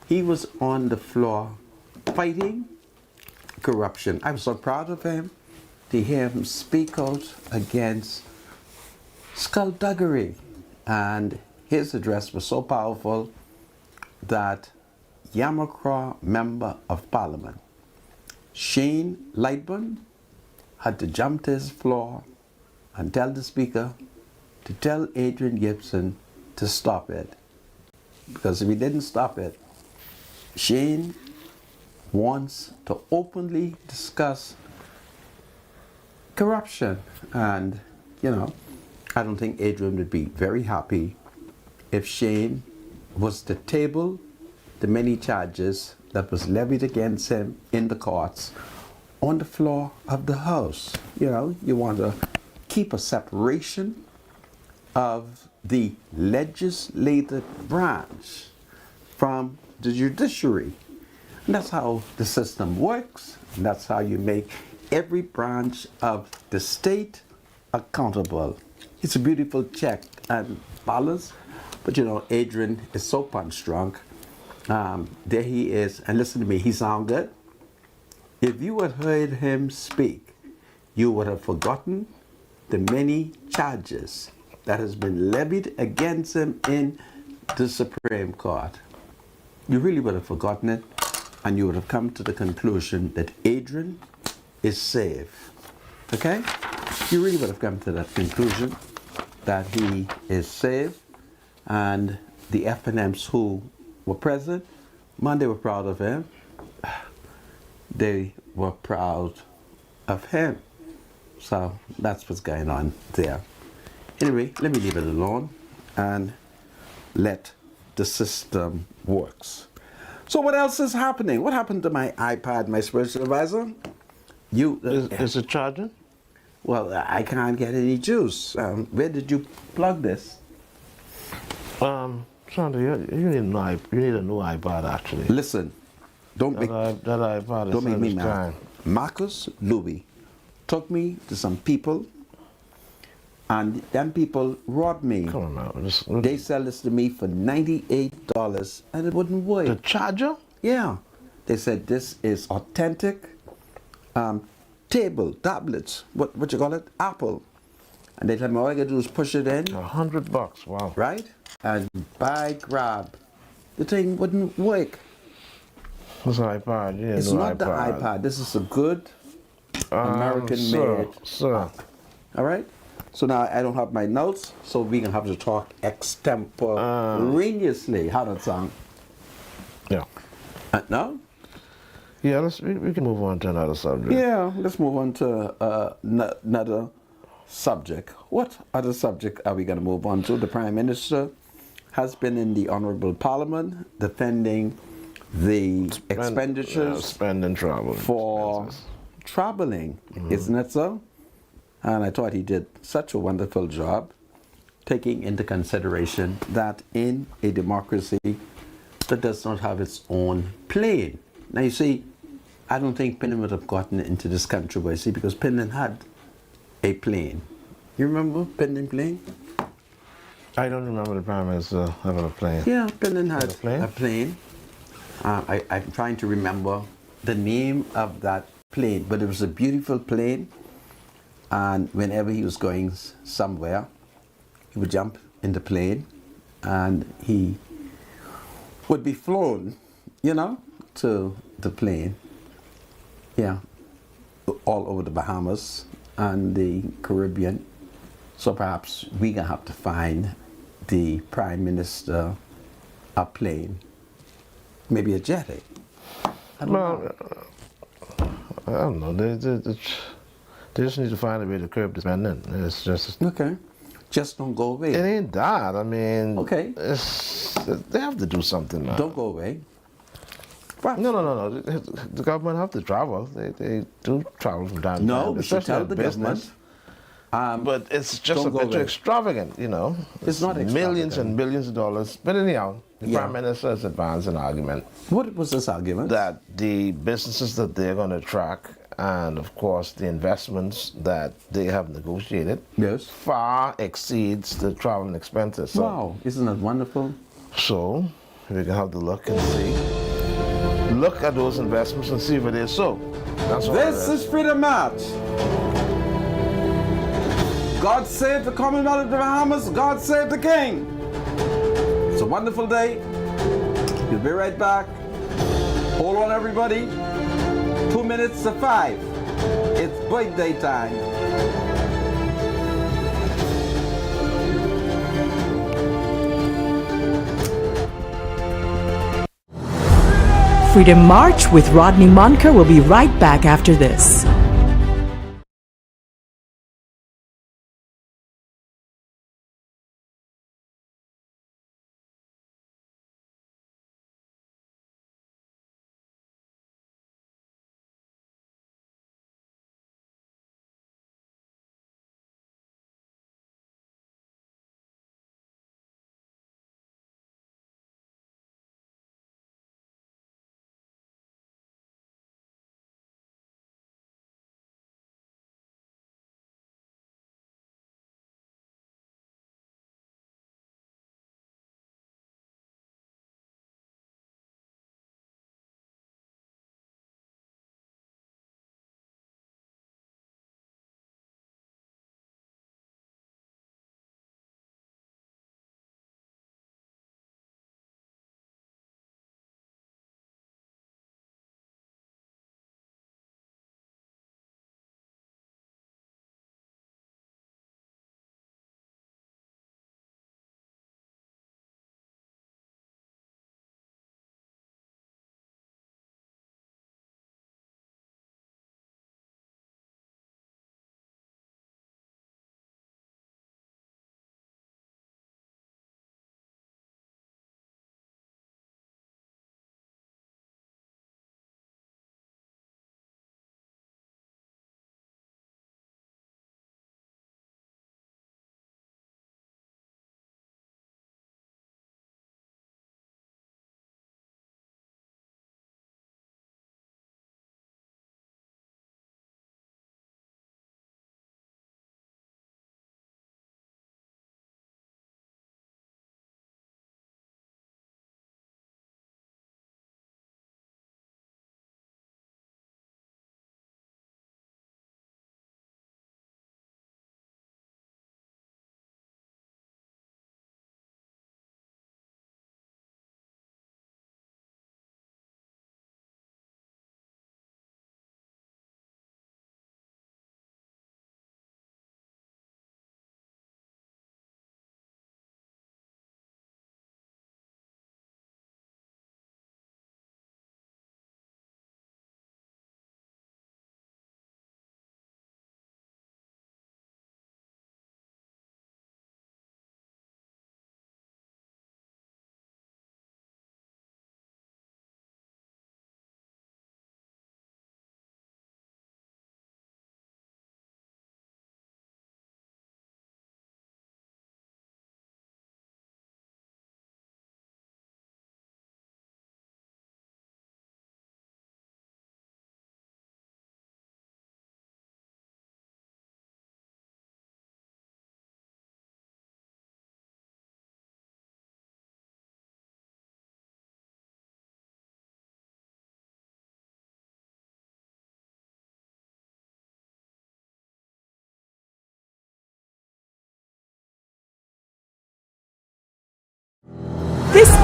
He was on the floor fighting corruption. I was so proud of him to hear him speak out against skullduggery. And his address was so powerful that Yamakra Member of Parliament, Shane Lightburn, had to jump to his floor and tell the Speaker to tell Adrian Gibson to stop it. Because if he didn't stop it, Shane wants to openly discuss corruption. And, you know, I don't think Adrian would be very happy if Shane was to table the many charges that was levied against him in the courts on the floor of the House. You know, you want to keep a separation of the legislative branch from the judiciary. And that's how the system works. And that's how you make every branch of the state accountable. It's a beautiful check and balance. But you know, Adrian is so punch drunk. There he is. And listen to me, he sounds good. If you had heard him speak, you would have forgotten the many charges that has been levied against him in the Supreme Court. You really would have forgotten it, and you would have come to the conclusion that Adrian is safe. Okay? You really would have come to that conclusion that he is safe, and the FNMs who were present, man, they were proud of him. They were proud of him. So that's what's going on there. Anyway, let me leave it alone and let the system works. So what else is happening? What happened to my iPad, my spiritual advisor? Is it charging? Well, I can't get any juice. Where did you plug this? Sandra, you need a new iPad actually. Listen, don't that iPad don't make me mad. time. Marcus Louis took me to some people, and them people robbed me. Come on now. They sell this to me for $98, and it wouldn't work. The charger? Yeah. They said this is authentic tablets. What you call it? Apple. And they tell me all I gotta do is push it in. $100. Wow. Right? And by grab, the thing wouldn't work. It's an iPad. Yeah, it's not the iPad. This is a good American-made. Sir. All right. So now I don't have my notes, so we can have to talk extemporaneously. How does that sound? Yeah. No? Yeah. We can move on to another subject. Yeah. Let's move on to another subject. What other subject are we going to move on to? The Prime Minister has been in the Honorable Parliament defending the expenditures spending travel for traveling, isn't it so? And I thought he did such a wonderful job, taking into consideration that in a democracy that does not have its own plane. Now you see, I don't think Penn would have gotten into this controversy because Penn had a plane. You remember Penn plane? I don't remember the Prime Minister having a plane. Yeah, Penn had a plane. I'm trying to remember the name of that plane, but it was a beautiful plane. And whenever he was going somewhere, he would jump in the plane and he would be flown, to the plane, all over the Bahamas and the Caribbean. So perhaps we're going to have to find the Prime Minister a plane, maybe a jet. I don't know. They just need to find a way to curb the spending. It's just okay. Just don't go away. It ain't that. I mean, okay. They have to do something now. Don't go away. No. The government have to travel. They do travel from time to time. No, we should tell the government. But it's just a bit too extravagant, It's not extravagant. Millions and billions of dollars. But anyhow, the Prime Minister has advanced an argument. What was this argument? That the businesses that they're going to track and, of course, the investments that they have negotiated far exceeds the travel expenses. So, wow, isn't that wonderful? So, we can have to look and see. Look at those investments and see if it is so. That's all. This is Freedom March. God save the Commonwealth of the Bahamas. God save the King. It's a wonderful day. We'll be right back. Hold on, everybody. 2 minutes to 5. It's birthday time. Freedom March with Rodney Munker will be right back after this.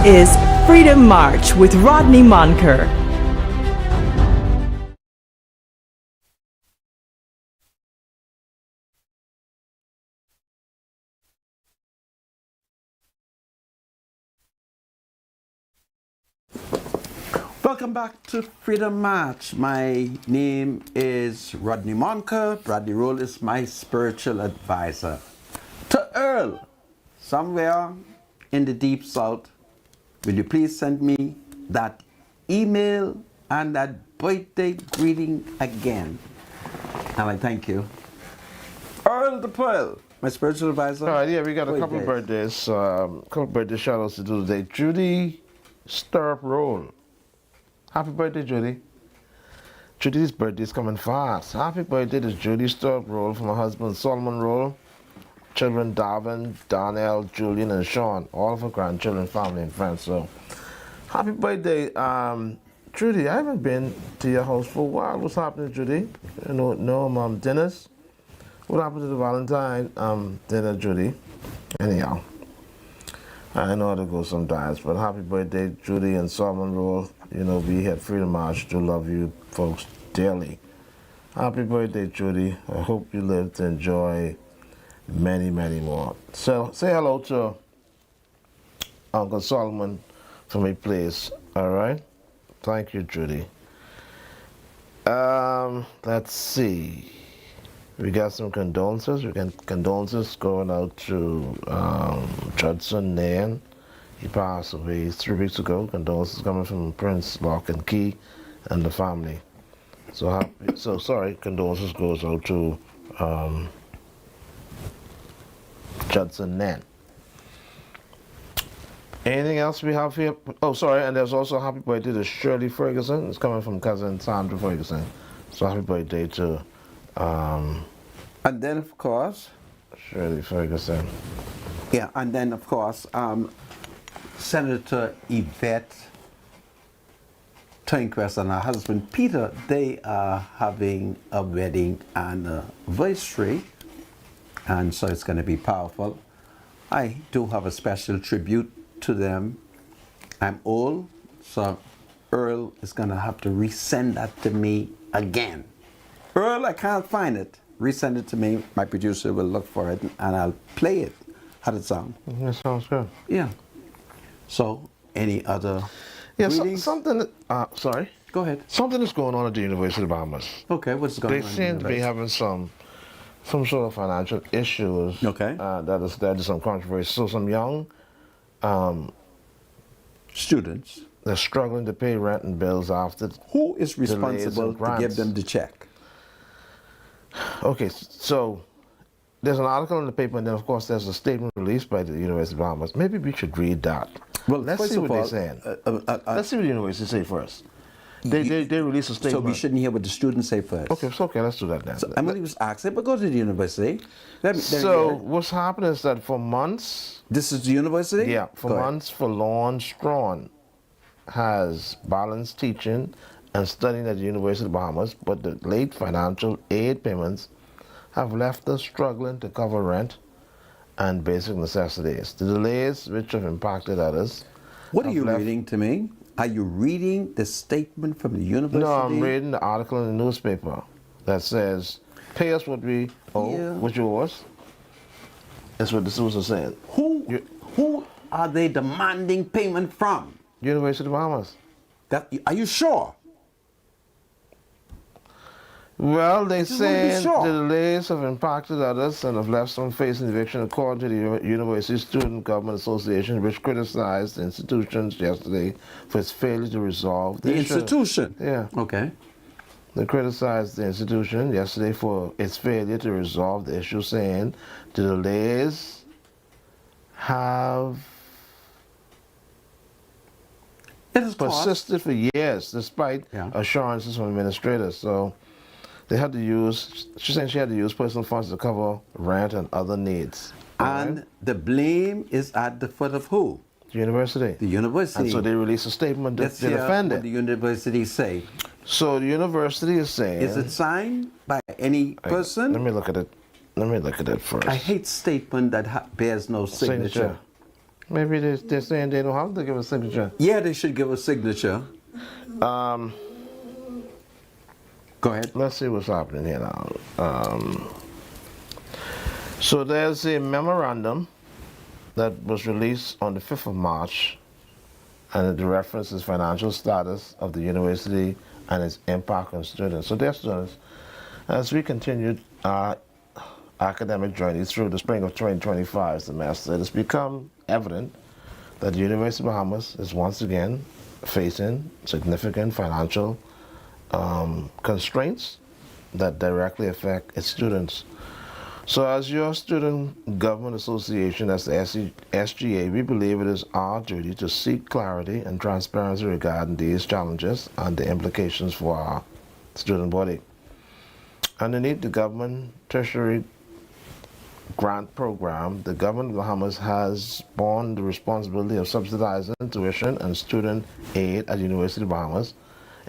is Freedom March with Rodney Monker. Welcome back to Freedom March. My name is Rodney Monker. Bradley Roll is my spiritual advisor. To Earl, somewhere in the deep south, will you please send me that email and that birthday greeting again? And I thank you. Earl the Pearl, my spiritual advisor. All right, yeah, we got a couple of birthdays. Couple of birthday shout outs to do today. Judy Stirrup Roll. Happy birthday, Judy. Judy's birthday is coming fast. Happy birthday to Judy Stirrup Roll from her husband Solomon Roll. Children Darvin, Darnell, Julian, and Sean. All of her grandchildren, family, and friends. So, happy birthday. Judy, I haven't been to your house for a while. What's happening, Judy? No dinners? What happened to the Valentine dinner, Judy? Anyhow, I know how to go sometimes, but happy birthday, Judy and Solomon Roll. We at Freedom March do love you folks dearly. Happy birthday, Judy. I hope you live to enjoy many, many more. So say hello to Uncle Solomon for me, please. All right? Thank you, Judy. Let's see. We got some condolences. We got condolences going out to Judson Nairn. He passed away 3 weeks ago. Condolences coming from Prince Lock and Key and the family. So sorry, condolences goes out to Judson Nairn. Anything else we have here? Oh, sorry, and there's also a happy birthday to Shirley Ferguson. It's coming from cousin Sandra Ferguson. So happy birthday to and then of course Shirley Ferguson. Yeah, and then of course Senator Yvette Turnquest and her husband Peter, they are having a wedding anniversary, and so it's going to be powerful. I do have a special tribute to them. I'm old, so Earl is going to have to resend that to me again. Earl, I can't find it. Resend it to me. My producer will look for it and I'll play it. How does it sound? That sounds good. Yeah. So, any other something, sorry? Go ahead. Something is going on at the University of Bahamas. Okay, what's going on? They seem to be having some sort of financial issues. Okay. That is some controversy. So some young students, they're struggling to pay rent and bills after. Who is responsible to give them the check? Okay, so there's an article in the paper, and then of course there's a statement released by the University of Bahamas. Maybe we should read that. Well, let's see what they're saying. Let's see what the university say first. They release a statement. So we shouldn't hear what the students say first. Okay, it's okay. Let's do that then. So Emily was asking, but go to the university. What's happened is that for months. This is the university? Yeah, for months, Forlorn Strawn has balanced teaching and studying at the University of Bahamas, but the late financial aid payments have left us struggling to cover rent and basic necessities. The delays, which have impacted others. What are you reading to me? Are you reading the statement from the university? No, I'm reading the article in the newspaper that says, pay us what we owe, which yours. That's what the students are saying. Who are they demanding payment from? University of Bahamas. Are you sure? Well, they say the delays have impacted others and have left some facing eviction, according to the University Student Government Association, which criticized the institutions yesterday for its failure to resolve the issue. Institution? Yeah. Okay. They criticized the institution yesterday for its failure to resolve the issue, saying the delays have persisted for years, despite assurances from administrators. So they had to use, she's saying she had to use personal funds to cover rent and other needs. And the blame is at the foot of who? The university. The university. And so they released a statement to defend it. What the university say? So the university is saying... Is it signed by any person? Let me look at it. Let me look at it first. I hate statement that bears no signature. Maybe they're saying they don't have to give a signature. Yeah, they should give a signature. Go ahead. Let's see what's happening here now. So there's a memorandum that was released on the 5th of March, and it references financial status of the university and its impact on students. So dear students, as we continued our academic journey through the spring of 2025 semester, it has become evident that the University of Bahamas is once again facing significant financial constraints that directly affect its students. So as your Student Government Association, as the SGA, we believe it is our duty to seek clarity and transparency regarding these challenges and the implications for our student body. Underneath the government tertiary grant program, the government of Bahamas has borne the responsibility of subsidizing tuition and student aid at the University of Bahamas,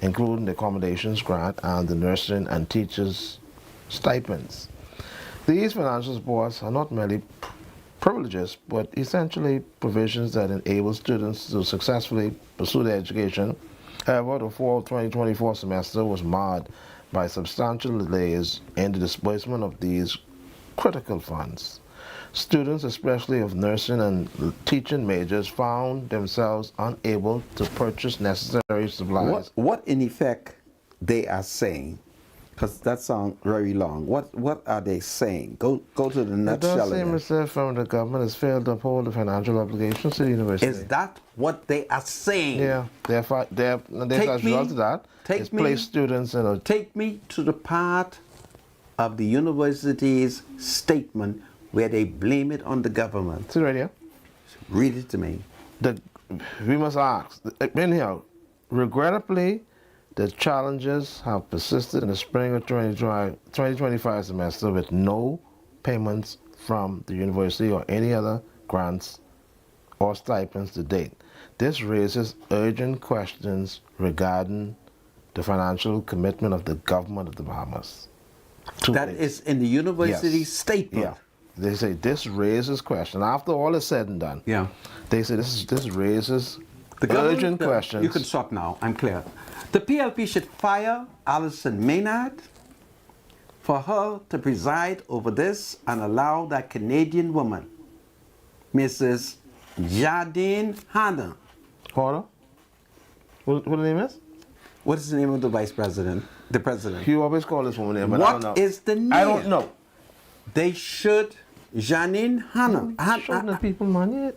including the accommodations grant and the nursing and teachers' stipends. These financial supports are not merely privileges, but essentially provisions that enable students to successfully pursue their education. However, the fall 2024 semester was marred by substantial delays in the disbursement of these critical funds. Students, especially of nursing and teaching majors, found themselves unable to purchase necessary supplies. What in effect they are saying, because that sounds very long. What are they saying? Go to the nutshell. It does seem as if the government has failed to uphold the financial obligations to the university. Is that what they are saying? Yeah, as a result of that, it's placed students in a... Take me to the part of the university's statement where they blame it on the government. See right here? Read it to me. We must ask, anyhow, regrettably, the challenges have persisted in the spring of 2025 semester with no payments from the university or any other grants or stipends to date. This raises urgent questions regarding the financial commitment of the government of the Bahamas. That is in the university statement. Yeah. They say this raises questions. After all is said and done, yeah, they say this raises the urgent questions. You can stop now. I'm clear. The PLP should fire Alison Maynard for her to preside over this and allow that Canadian woman, Mrs. Jardine Hanna. Hold on. What the name is? What is the name of the vice president? The president. You always call this woman name, but I don't know. What is the name? I don't know. They should, Janine Hanna. Showing the people money.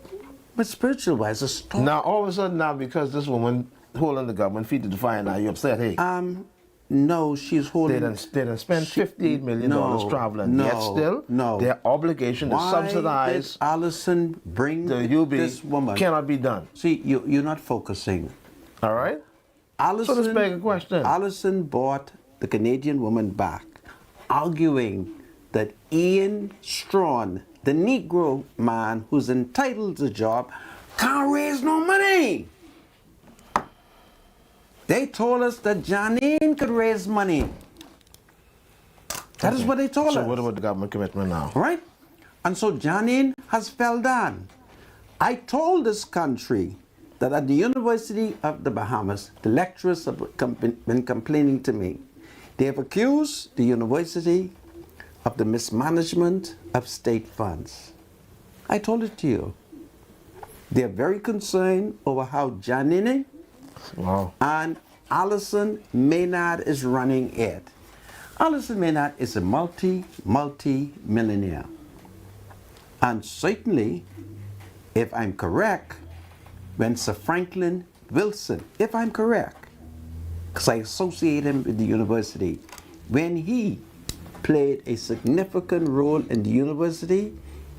But spiritual wise, a story. Now all of a sudden now, because this woman holding the government feet to the fire, now you upset, hey? No, she's holding... They done spent $58 million traveling. Yet still, their obligation to subsidize did Alison bring the UB this woman? Cannot be done. See, you're not focusing. All right? Alison, so let's make a question. Alison bought the Canadian woman back, arguing that Ian Strawn, the Negro man who's entitled to the job, can't raise no money. They told us that Janine could raise money. That is what they told us. So what about the government commitment now? Right? And so Janine has fell down. I told this country that at the University of the Bahamas, the lecturers have been complaining to me. They have accused the university of the mismanagement of state funds. I told it to you. They're very concerned over how Janine and Alison Maynard is running it. Alison Maynard is a multi-millionaire. And certainly, if I'm correct, when Sir Franklin Wilson, if I'm correct, because I associate him with the university, when he played a significant role in the university,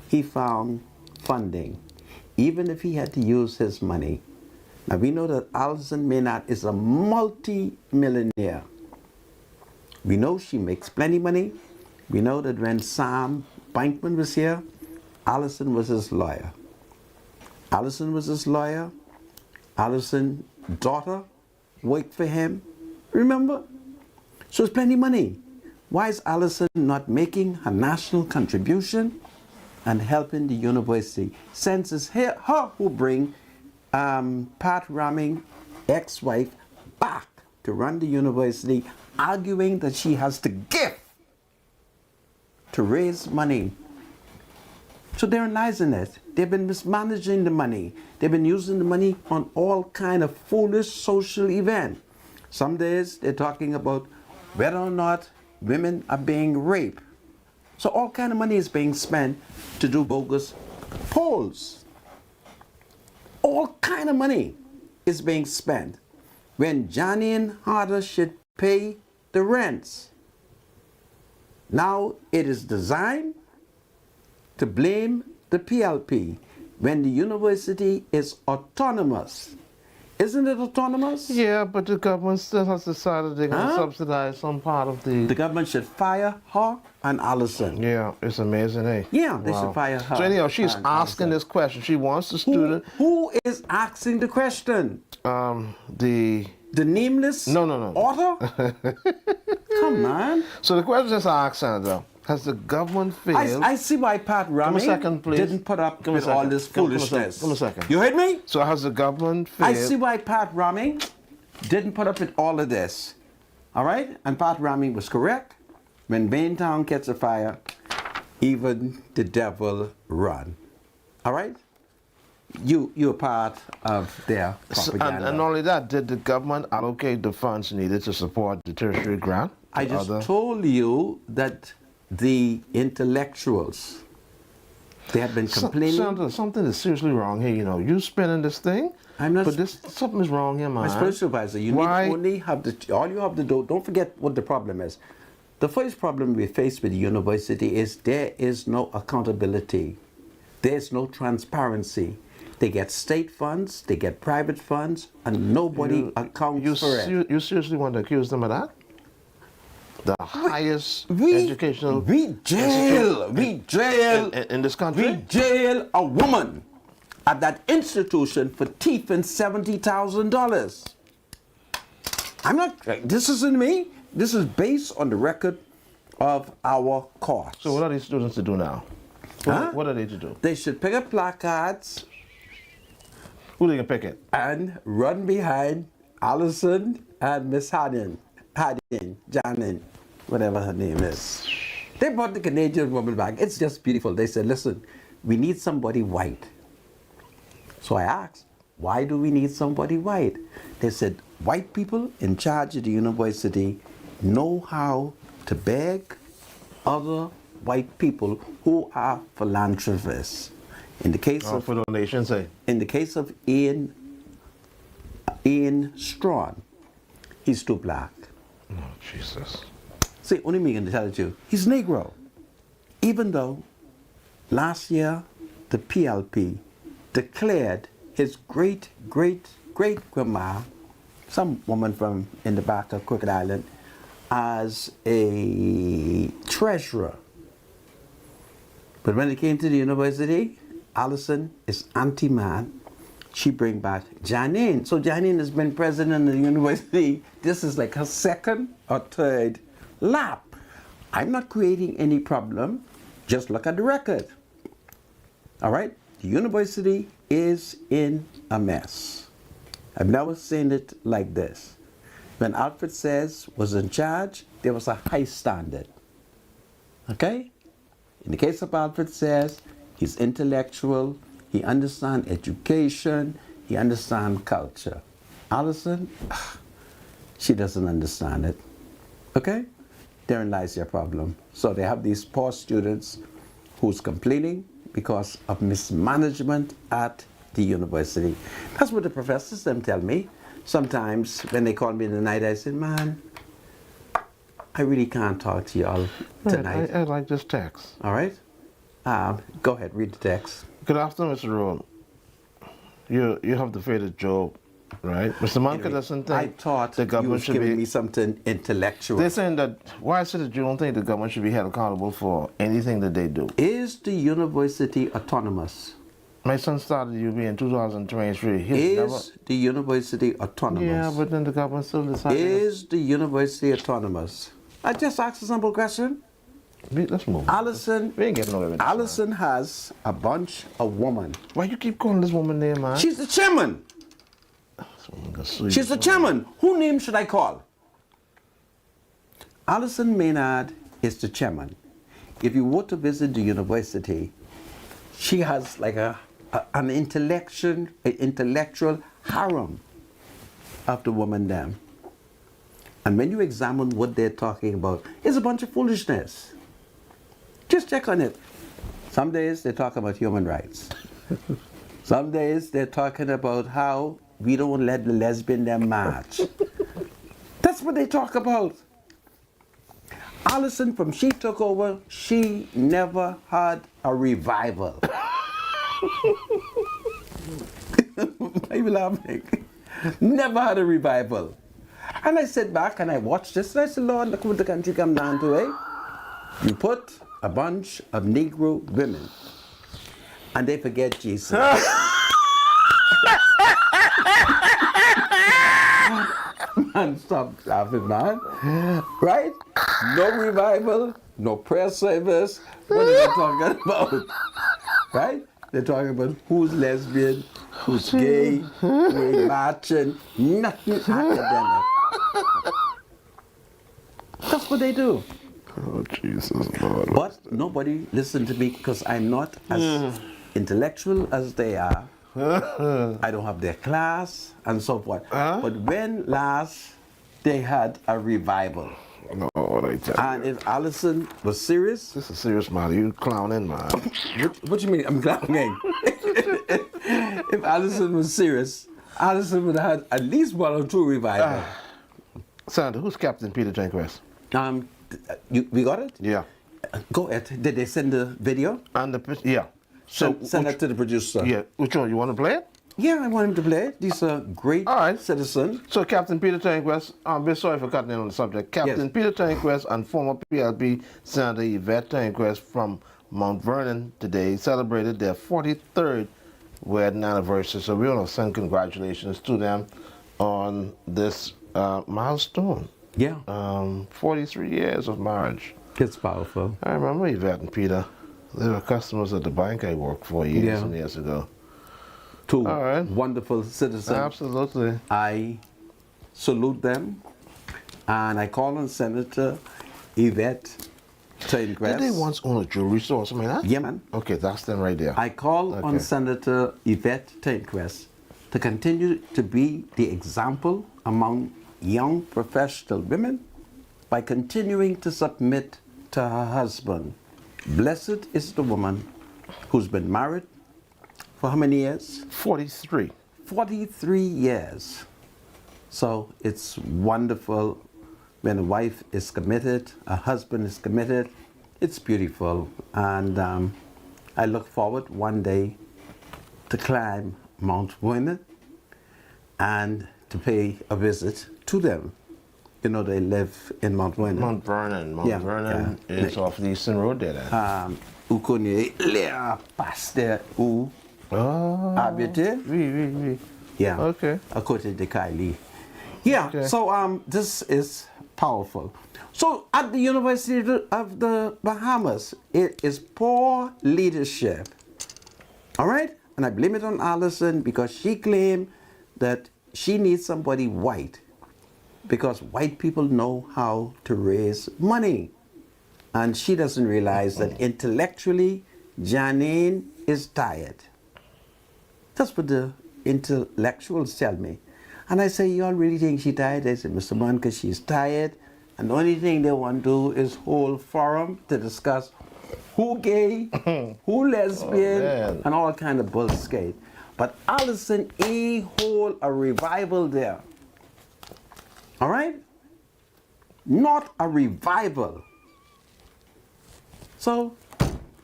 he found funding, even if he had to use his money. Now we know that Alison Maynard is a multi-millionaire. We know she makes plenty of money. We know that when Sam Bankman was here, Alison was his lawyer. Alison was his lawyer. Alison's daughter worked for him. Remember? So it's plenty of money. Why is Alison not making her national contribution? and helping the university. Since it's her who bring Pat Raming, ex-wife, back to run the university, arguing that she has the gift to raise money. So they're analyzing it. They've been mismanaging the money. They've been using the money on all kind of foolish social events. Some days they're talking about whether or not women are being raped. So all kind of money is being spent to do bogus polls. All kind of money is being spent when Johnny and Harder should pay the rents. Now it is designed to blame the PLP when the university is autonomous. Isn't it autonomous? Yeah, but the government still has decided they're going to subsidize some part of the... The government should fire her and Allison. Yeah, it's amazing, eh? Yeah, they should fire her. So anyhow, she's asking this question. She wants the student... Who is asking the question? The nameless author? Come on. So the question is asked, Sandra, has the government failed... I see why Pat Raming didn't put up with all this foolishness. Give me a second. You heard me? So has the government failed... I see why Pat Raming didn't put up with all of this. All right? And Pat Raming was correct. When Baintown catches a fire, even the devil run. All right? You're part of their propaganda. And not only that, did the government allocate the funds needed to support the tertiary grant? I just told you that the intellectuals, they have been complaining. Sandra, something is seriously wrong here. You know, you spinning this thing, I'm not. But something is wrong here, man. My spiritual supervisor, you need only have all you have to do. Don't forget what the problem is. The first problem we face with the university is there is no accountability. There is no transparency. They get state funds, they get private funds, and nobody accounts for it. You seriously want to accuse them of that? The highest educational... We jail in this country? We jail a woman at that institution for thieving $70,000. I'm not... This isn't me. This is based on the record of our courts. So what are these students to do now? What are they to do? They should pick up placards. Who they can pick it? And run behind Allison and Miss Janin, whatever her name is. They brought the Canadian woman back. It's just beautiful. They said, listen, we need somebody white. So I asked, why do we need somebody white? They said, white people in charge of the university know how to beg other white people who are philanthropists. In the case of for donations, eh? In the case of Ian Strawn, he's too black. Oh, Jesus. See, only me can tell you, he's Negro. Even though last year the PLP declared his great-great-great-grandma, some woman from in the back of Crooked Island, as a treasurer. But when it came to the university, Allison is anti-man. She bring back Janine. So Janine has been president of the university. This is like her second or third lap. I'm not creating any problem. Just look at the record. All right? The university is in a mess. I've never seen it like this. When Alfred Sayers was in charge, there was a high standard. Okay? In the case of Alfred Sayers, he's intellectual, he understands education, he understands culture. Allison, she doesn't understand it. Okay? Therein lies your problem. So they have these poor students who's complaining because of mismanagement at the university. That's what the professors them tell me. Sometimes when they call me in the night, I say, man, I really can't talk to you all tonight. I like this text. All right? Go ahead, read the text. Good afternoon, Mr. Rowan. You have the faith of Job, right? Mr. Manka doesn't think I thought the government should giving me something intellectual. They're saying that, why is it that you don't think the government should be held accountable for anything that they do? Is the university autonomous? My son started UB in 2023. Is the university autonomous? Yeah, but then the government still decided. Is the university autonomous? I just asked a simple question. Let's move. Allison, we ain't getting nowhere with this, Allison has a bunch of women. Why you keep calling this woman name, man? She's the chairman. She's the chairman. Whose name should I call? Allison Maynard is the chairman. If you were to visit the university, she has like an intellectual harem of the woman there. And when you examine what they're talking about, it's a bunch of foolishness. Just check on it. Some days they talk about human rights. Some days they're talking about how we don't let the lesbian them march. That's what they talk about. Allison, from she took over, she never had a revival. Why are you laughing? Never had a revival. And I sit back and I watch this and I said, Lord, look what the country come down to, eh? You put a bunch of Negro women and they forget Jesus. Man, stop laughing, man. Right? No revival, no prayer service. What are they talking about? Right? They're talking about who's lesbian, who's gay, who ain't marching, nothing academic. That's what they do. Oh, Jesus, Lord. But nobody listened to me because I'm not as intellectual as they are. I don't have their class and so forth. But when last they had a revival, and if Allison was serious, this is serious, man. You clowning, man. What do you mean? I'm clowning. If Allison was serious, Allison would have had at least one or two revivals. Senator, who's Captain Peter Janquist? We got it? Yeah. Go ahead. Did they send the video? And yeah. So send it to the producer. Yeah. Which one? You want to play it? Yeah, I want him to play it. He's a great citizen. So Captain Peter Tanquist, I'm very sorry for cutting in on the subject. Captain Peter Tanquist and former PLP Senator Yvette Tanquist from Mount Vernon today celebrated their 43rd wedding anniversary. So we want to send congratulations to them on this milestone. Yeah. 43 years of marriage. It's powerful. I remember Yvette and Peter. They were customers at the bank I worked for years and years ago. Two wonderful citizens. Absolutely. I salute them, and I call on Senator Yvette Tanquist. Did they once own a jewelry store or something like that? Yeah, man. Okay, that's them right there. I call on Senator Yvette Tanquist to continue to be the example among young professional women by continuing to submit to her husband. Blessed is the woman who's been married for how many years? 43. 43 years. So it's wonderful when a wife is committed, a husband is committed. It's beautiful. And I look forward one day to climb Mount Vernon and to pay a visit to them. You know, they live in Mount Vernon. Mount Vernon. Mount Vernon is off the Eastern Road there. Où connaît les pasteurs où habiter. Oui. Yeah. Okay. À côté de Kylie. Yeah. Okay. So this is powerful. So at the University of the Bahamas, it is poor leadership. All right? And I blame it on Allison because she claimed that she needs somebody white because white people know how to raise money. And she doesn't realize that intellectually, Janine is tired. That's what the intellectuals tell me. And I say, y'all really think she's tired? They say, Mr. Monica, she's tired. And the only thing they want to do is hold forum to discuss who gay, who lesbian, and all kind of bullshit. But Allison, he hold a revival there. All right? Not a revival. So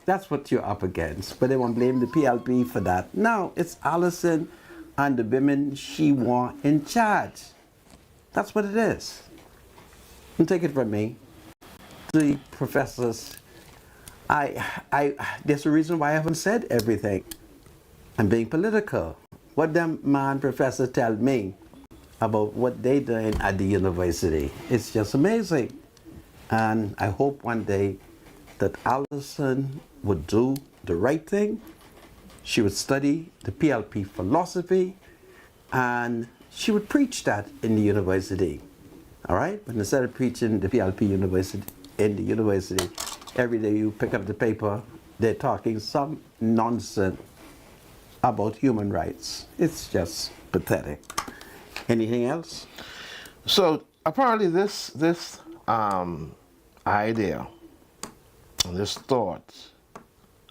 that's what you're up against. But they won't blame the PLP for that. No, it's Allison and the women she want in charge. That's what it is. And take it from me. The professors, there's a reason why I haven't said everything. I'm being political. What them man professors tell me about what they doing at the university, it's just amazing. And I hope one day that Allison would do the right thing. She would study the PLP philosophy, and she would preach that in the university. All right? But instead of preaching the PLP university in the university, every day you pick up the paper, they're talking some nonsense about human rights. It's just pathetic. Anything else? So apparently this idea, this thought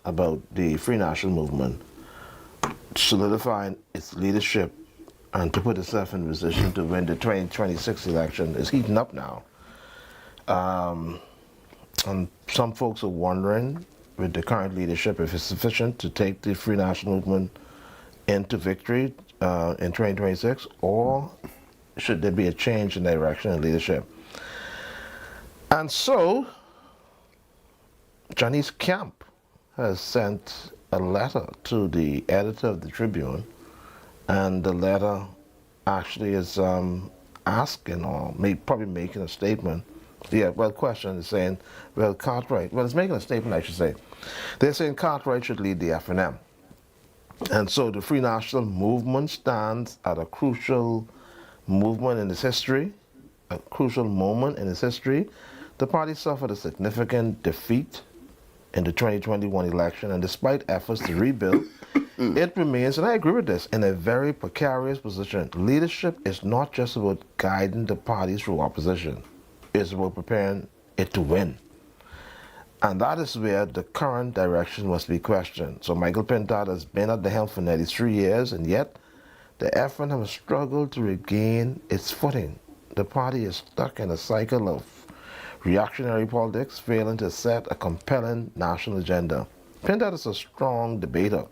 about the Free National Movement solidifying its leadership and to put itself in position to win the 2026 election is heating up now. And some folks are wondering, with the current leadership, if it's sufficient to take the Free National Movement into victory in 2026, or should there be a change in direction and leadership? And so, Janice Camp has sent a letter to the editor of the Tribune, and the letter actually is asking, or probably making a statement. Question is saying, Cartwright, it's making a statement, I should say. They're saying Cartwright should lead the FNM. And so the Free National Movement stands at a crucial movement in its history, a crucial moment in its history. The party suffered a significant defeat in the 2021 election, and despite efforts to rebuild, it remains, and I agree with this, in a very precarious position. Leadership is not just about guiding the party through opposition. It's about preparing it to win. And that is where the current direction must be questioned. So Michael Pintard has been at the helm for nearly 3 years, and yet the FNM has struggled to regain its footing. The party is stuck in a cycle of reactionary politics, failing to set a compelling national agenda. Pintard is a strong debater,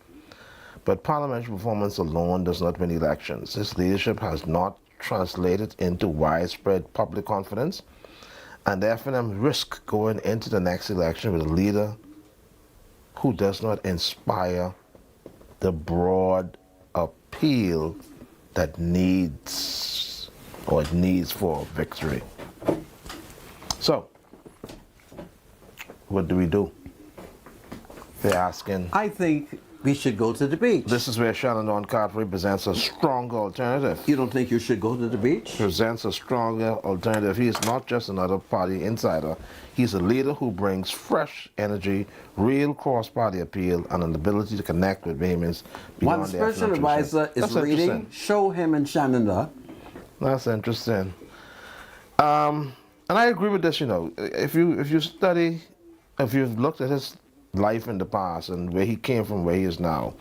but parliamentary performance alone does not win elections. His leadership has not translated into widespread public confidence, and the FNM risk going into the next election with a leader who does not inspire the broad appeal that needs for victory. So, what do we do? They're asking. I think we should go to the beach. This is where Shannon Don Cartwright presents a stronger alternative. You don't think you should go to the beach? Presents a stronger alternative. He is not just another party insider. He's a leader who brings fresh energy, real cross-party appeal, and an ability to connect with Bahamians beyond One their special advisor is reading. Show him and Shannon that. That's interesting. And I agree with this, if you study, if you've looked at his life in the past and where he came from, where he is now,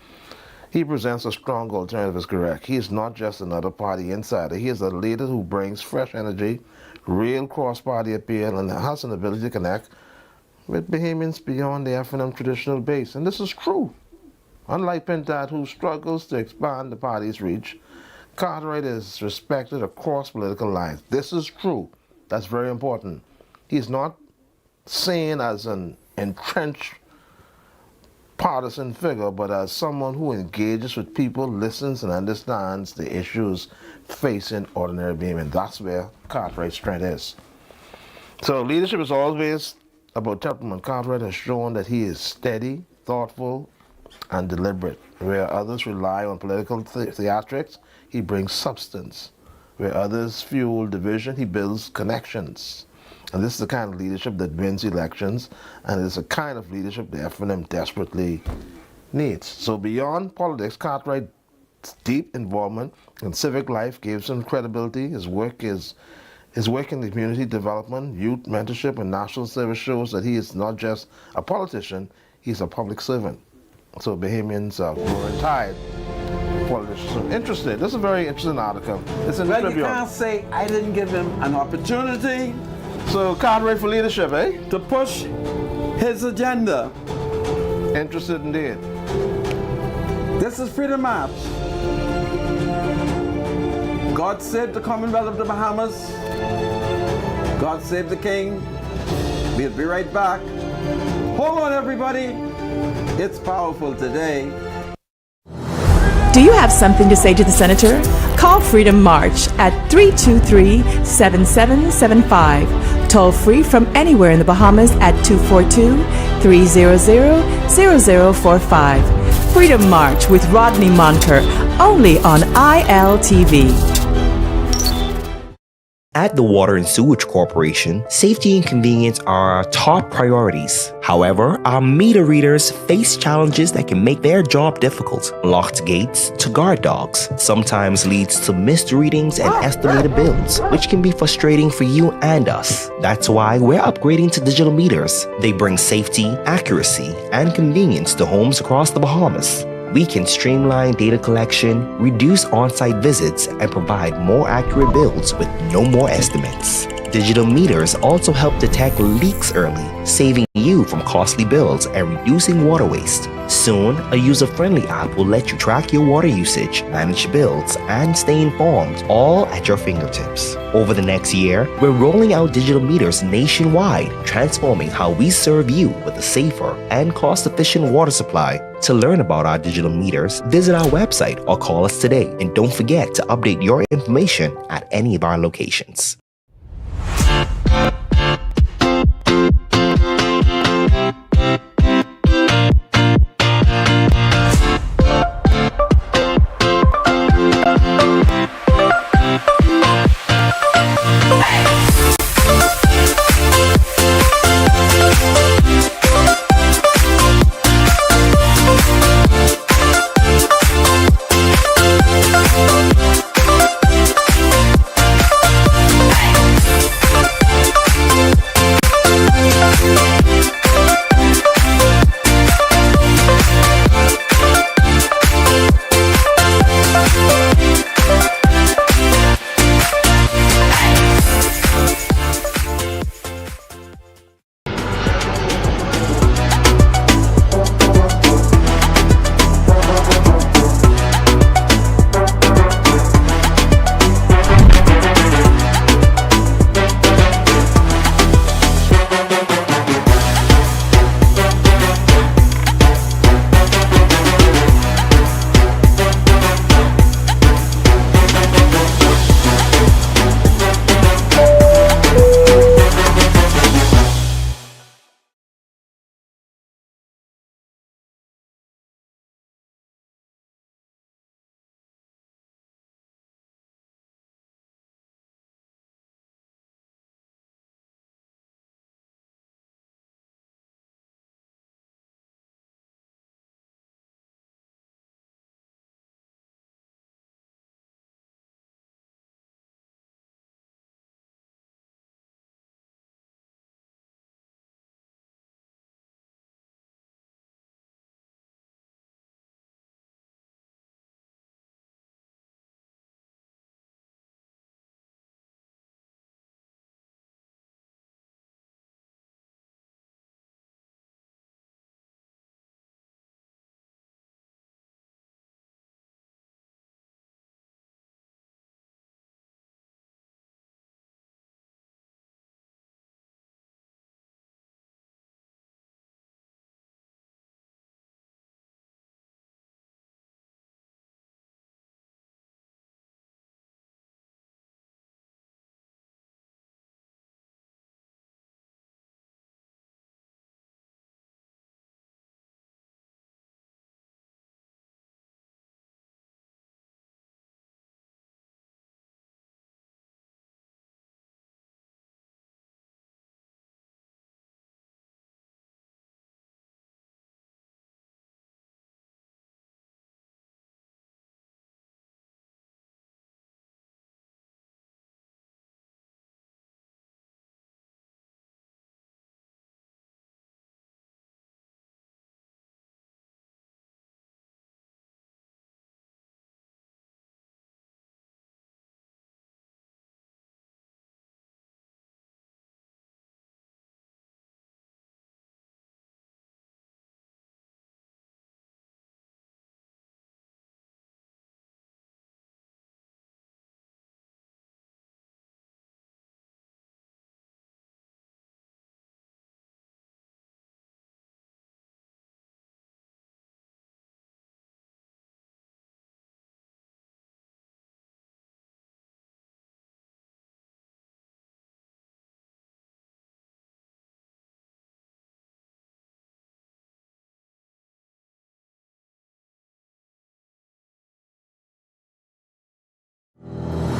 he presents a strong alternative, is correct. He is not just another party insider. He is a leader who brings fresh energy, real cross-party appeal, and has an ability to connect with Bahamians beyond the FNM traditional base. And this is true. Unlike Pintard, who struggles to expand the party's reach, Cartwright is respected across political lines. This is true. That's very important. He's not seen as an entrenched partisan figure, but as someone who engages with people, listens, and understands the issues facing ordinary Bahamians. That's where Cartwright's strength is. So leadership is always about temperament. Cartwright has shown that he is steady, thoughtful, and deliberate. Where others rely on political theatrics, he brings substance. Where others fuel division, he builds connections. And this is the kind of leadership that wins elections, and it's a kind of leadership the FNM desperately needs. So beyond politics, Cartwright's deep involvement in civic life gives him credibility. His work in the community development, youth mentorship, and national service shows that he is not just a politician, he's a public servant. So Bahamians are growing tired. Politicians interested. This is a very interesting article. It's in the Tribune. You can't say I didn't give him an opportunity. So Cartwright for leadership, eh? To push his agenda. Interested indeed. This is Freedom March. God save the Commonwealth of the Bahamas. God save the King. We'll be right back. Hold on, everybody. It's powerful today. Do you have something to say to the Senator? Call Freedom March at 323-7775. toll free from anywhere in the Bahamas at 242-300-0045. Freedom March with Rodney Monker, only on ILTV. At the Water and Sewage Corporation, safety and convenience are our top priorities. However, our meter readers face challenges that can make their job difficult. Locked gates to guard dogs sometimes leads to missed readings and estimated bills, which can be frustrating for you and us. That's why we're upgrading to digital meters. They bring safety, accuracy, and convenience to homes across the Bahamas. We can streamline data collection, reduce on-site visits, and provide more accurate bills with no more estimates. Digital meters also help detect leaks early, saving you from costly bills and reducing water waste. Soon, a user-friendly app will let you track your water usage, manage bills, and stay informed, all at your fingertips. Over the next year, we're rolling out digital meters nationwide, transforming how we serve you with a safer and cost-efficient water supply. To learn about our digital meters, visit our website or call us today. And don't forget to update your information at any of our locations.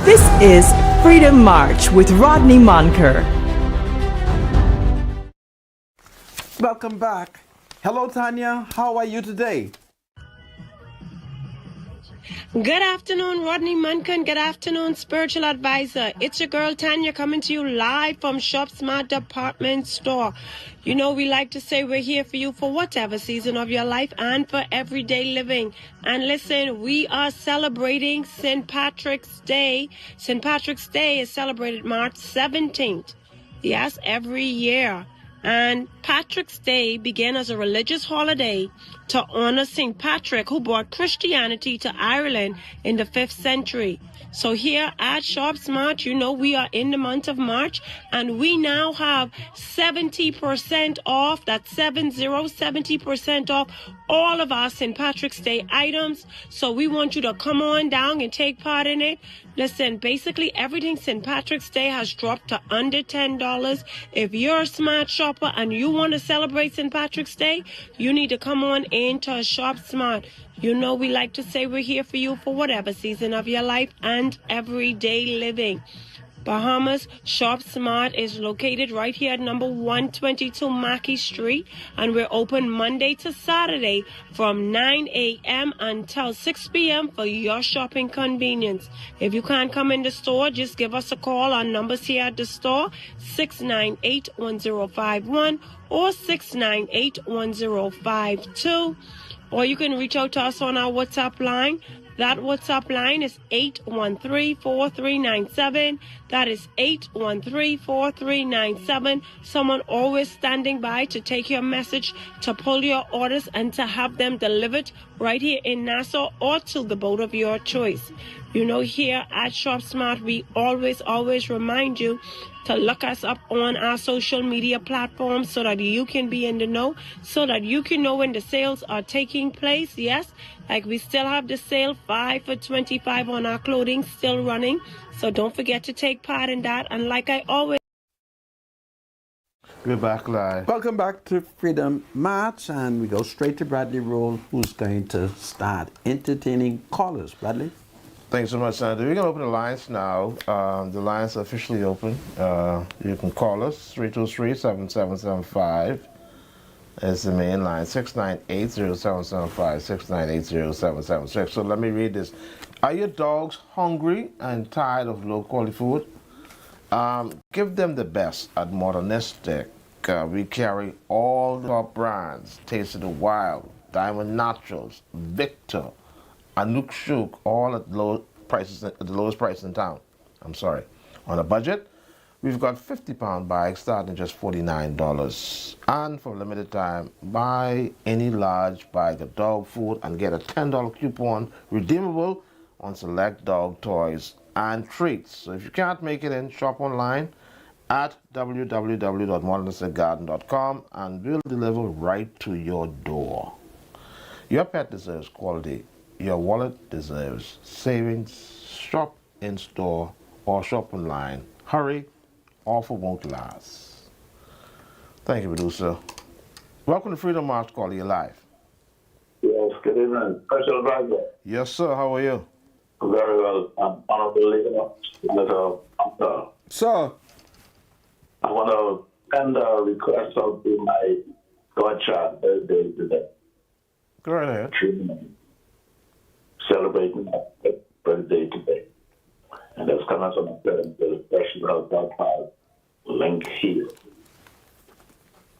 This is Freedom March with Rodney Monker. Welcome back. Hello, Tanya. How are you today? Good afternoon, Rodney Muncan. Good afternoon, spiritual advisor. It's your girl Tanya coming to you live from Shop Smart Department Store. You know, we like to say we're here for you for whatever season of your life and for everyday living. And listen, we are celebrating St. Patrick's Day. St. Patrick's Day is celebrated March 17th. Yes, every year. And Patrick's Day began as a religious holiday to honor St. Patrick, who brought Christianity to Ireland in the 5th century. So here at Shop Smart, you know, we are in the month of March, and we now have 70% off, that's 70% off all of our St. Patrick's Day items. So we want you to come on down and take part in it. Listen, basically everything St. Patrick's Day has dropped to under $10. If you're a smart shopper and you want to celebrate St. Patrick's Day, you need to come on into Shop Smart. You know, we like to say we're here for you for whatever season of your life and everyday living. Bahamas Shop Smart is located right here at number 122 Mackey Street, and we're open Monday to Saturday from 9 a.m. until 6 p.m. for your shopping convenience. If you can't come in the store, just give us a call on numbers here at the store, 698-1051 or 698-1052. Or you can reach out to us on our WhatsApp line. That WhatsApp line is 813-4397. That is 813-4397. Someone always standing by to take your message, to pull your orders, and to have them delivered right here in Nassau or to the boat of your choice. You know, here at Shop Smart, we always remind you to look us up on our social media platforms so that you can be in the know, so that you can know when the sales are taking place. Yes, like we still have the sale 5 for $25 on our clothing still running. So don't forget to take part in that. And like I always... We're back live. Welcome back to Freedom March, and we go straight to Bradley Roll, who's going to start entertaining callers. Bradley? Thanks so much, Sandra. We're going to open the lines now. The lines are officially open. You can call us, 323-7775 is the main line, 698-0775, 698-0776. So let me read this. Are your dogs hungry and tired of low-quality food? Give them the best at Modernistic. We carry all the top brands, Taste of the Wild, Diamond Naturals, Victor, Anouk Shook, all at low prices, at the lowest price in town. I'm sorry. On a budget, we've got 50-pound bags starting at just $49. And for a limited time, buy any large bag of dog food and get a $10 coupon redeemable on select dog toys and treats. So if you can't make it in, shop online at www.modernisticgarden.com and we'll deliver right to your door. Your pet deserves quality. Your wallet deserves savings. Shop in store or shop online. Hurry, offer won't last. Thank you, producer. Welcome to Freedom March Call You Live. Yes, good evening. Special advisor. Yes, sir. How are you? Very well. I'm honorable leader. Sir. I want to send a request out to my godchild birthday today. Go right ahead. Celebrating my birthday today. And that's coming from a special godchild link here.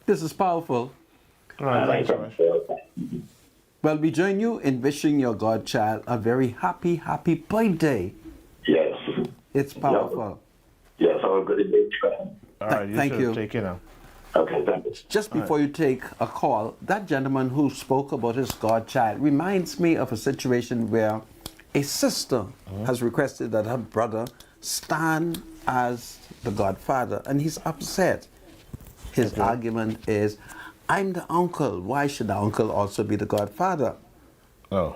This is powerful. All right, thanks, Well, we join you in wishing your godchild a very happy, happy birthday. Yes. It's powerful. Yes, have a good day, friend. All right, Thank you. Take care now. Okay, thank you. Just before you take a call, that gentleman who spoke about his godchild reminds me of a situation where a sister has requested that her brother stand as the godfather, and he's upset. His argument is, I'm the uncle. Why should the uncle also be the godfather? Oh.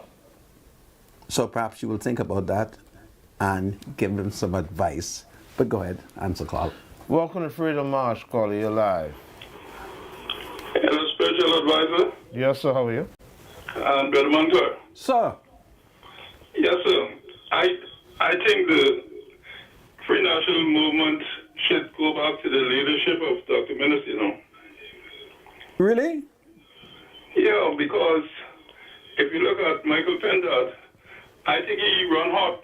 So perhaps you will think about that and give him some advice. But go ahead, answer call. Welcome to Freedom March Call You Live. Hello, special advisor. Yes, sir. How are you? Brother Montour. Sir. Yes, sir. I think the Free National Movement should go back to the leadership of Dr. Minister, you know. Really? Yeah, because if you look at Michael Pendard, I think he run hot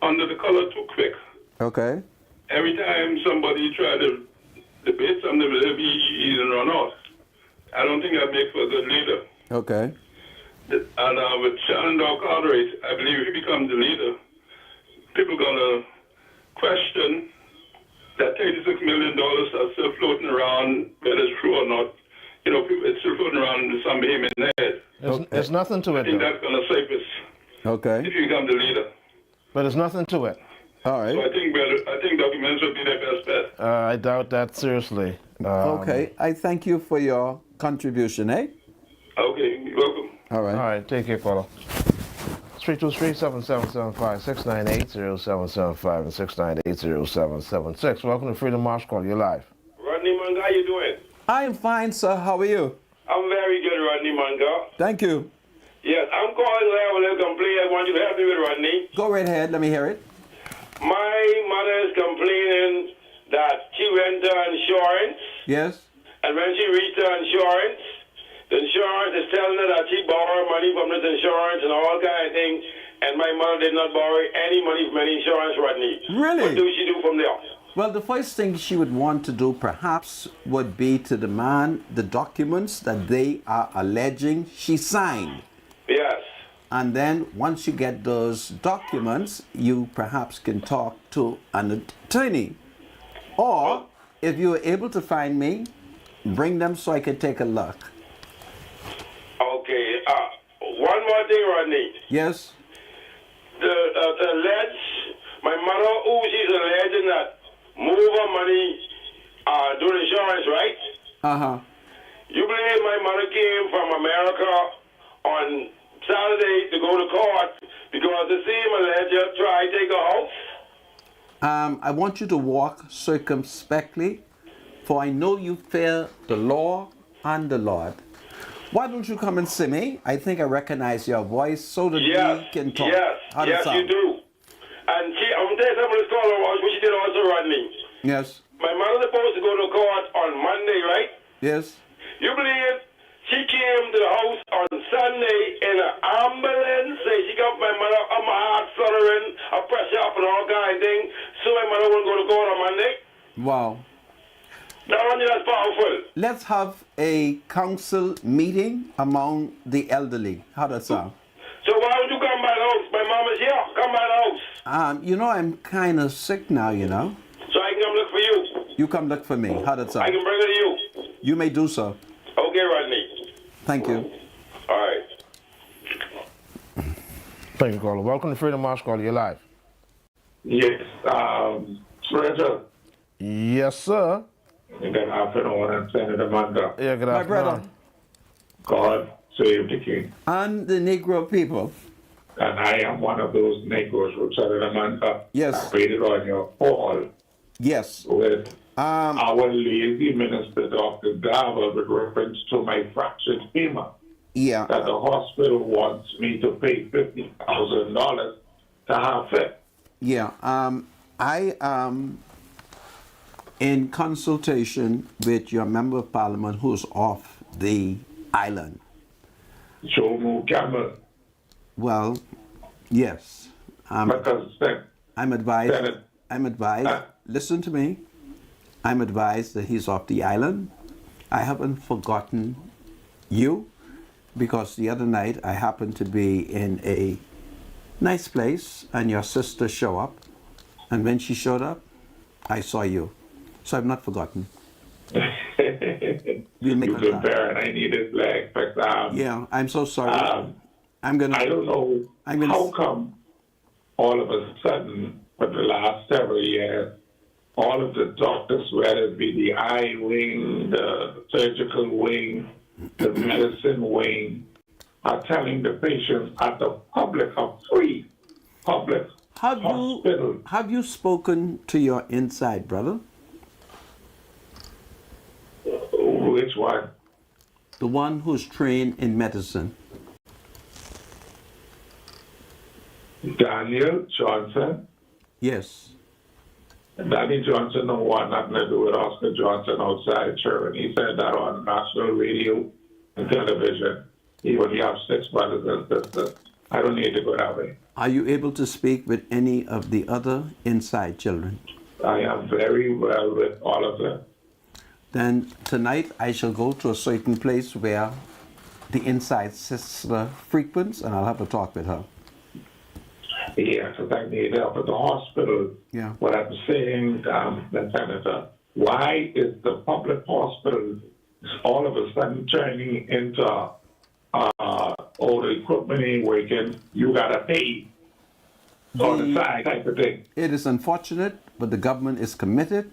under the color too quick. Okay. Every time somebody try to debate something with him, he run out. I don't think that makes for a good leader. Okay. And with Shannon Dow Cartwright, I believe if he becomes the leader, people going to question that $36 million that's still floating around, whether it's true or not. You know, people, it's still floating around in some behemoth head. There's nothing to it, I think though. that's going to surface Okay. if you become the leader. But there's nothing to it. All right. So I think documents would be their best bet. I doubt that seriously. Okay. I thank you for your contribution, eh? Okay, you're welcome. All right. All right. Take care, caller. 323-7775, 698-0775, and 698-0776. Welcome to Freedom March Call. You're live. Rodney Manga, how you doing? I am fine, sir. How are you? I'm very good, Rodney Manga. Thank you. Yes, I'm calling to have a little complaint. I want you to help me with, Rodney. Go right ahead. Let me hear it. My mother is complaining that she went to insurance, Yes. and when she reached the insurance is telling her that she borrowed money from this insurance and all kind of things, and my mother did not borrow any money from any insurance, Rodney. Really? What do she do from there? Well, the first thing she would want to do perhaps would be to demand the documents that they are alleging she signed. Yes. And then once you get those documents, you perhaps can talk to an attorney. Or if you are able to find me, bring them so I can take a look. Okay. One more thing, Rodney. Yes? The alleged, my mother, who she's alleging that move her money doing insurance, right? Uh-huh. You believe my mother came from America on Saturday to go to court because the same alleged tried to take her house? I want you to walk circumspectly, for I know you fear the law and the Lord. Why don't you come and see me? I think I recognize your voice so that we can talk. How does Yes, that you sound? do. And I'm going to tell you something this caller was, which she did also, Rodney. Yes. My mother's supposed to go to court on Monday, right? Yes. You believe she came to the house on Sunday in an ambulance? Say she got my mother, my heart fluttering, a pressure up and all kind of thing. So my mother won't go to court on Monday? Wow. That one is powerful. Let's have a council meeting among the elderly. How does that sound? So why would you come by the house? My mom is here. Come by the house. You know, I'm kind of sick now, you know. So I can come look for you. You come look for me. How does that I sound? can bring her to you. You may do so. Okay, Rodney. Thank you. All right. Thank you, caller. Welcome to Freedom March Call. You're live. Yes, Senator. Yes, sir. Good afternoon, Senator Manga. Yeah, good My afternoon. brother. God save the king. And the Negro people. And I am one of those Negroes who Senator Manga. Yes. I waited on your call Yes. with our lazy minister, Dr. Garber, with reference to my fractured femur. Yeah. That the hospital wants me to pay $50,000 to have it. Yeah. I am in consultation with your member of parliament who's off the island. Jomo Cameron. Well, yes. I'm advised. Senate. I'm advised. Listen to me. I'm advised that he's off the island. I haven't forgotten you because the other night I happened to be in a nice place and your sister showed up. And when she showed up, I saw you. So I've not forgotten. We'll make You've been there, and I needed leg. But, yeah, I'm so sorry. I don't know how come all of a sudden, for the last several years, all of the doctors, whether it be the eye wing, the surgical wing, the medicine wing, are telling the patients at the public, a free public hospital. Have you spoken to your inside, brother? Which one? The one who's trained in medicine. Daniel Johnson. Yes. Danny Johnson don't want nothing to do with Oscar Johnson outside Sherman. He said that on national radio and television. He only have 6 brothers and sisters. I don't need to go that way. Are you able to speak with any of the other inside children? I am very well with all of them. Then tonight I shall go to a certain place where the inside sister frequents, and I'll have a talk with her. Yeah, because I need help at the hospital. Yeah. What I'm saying, the senator, why is the public hospital all of a sudden turning into all the equipment ain't working, you gotta pay on the side type of thing? It is unfortunate, but the government is committed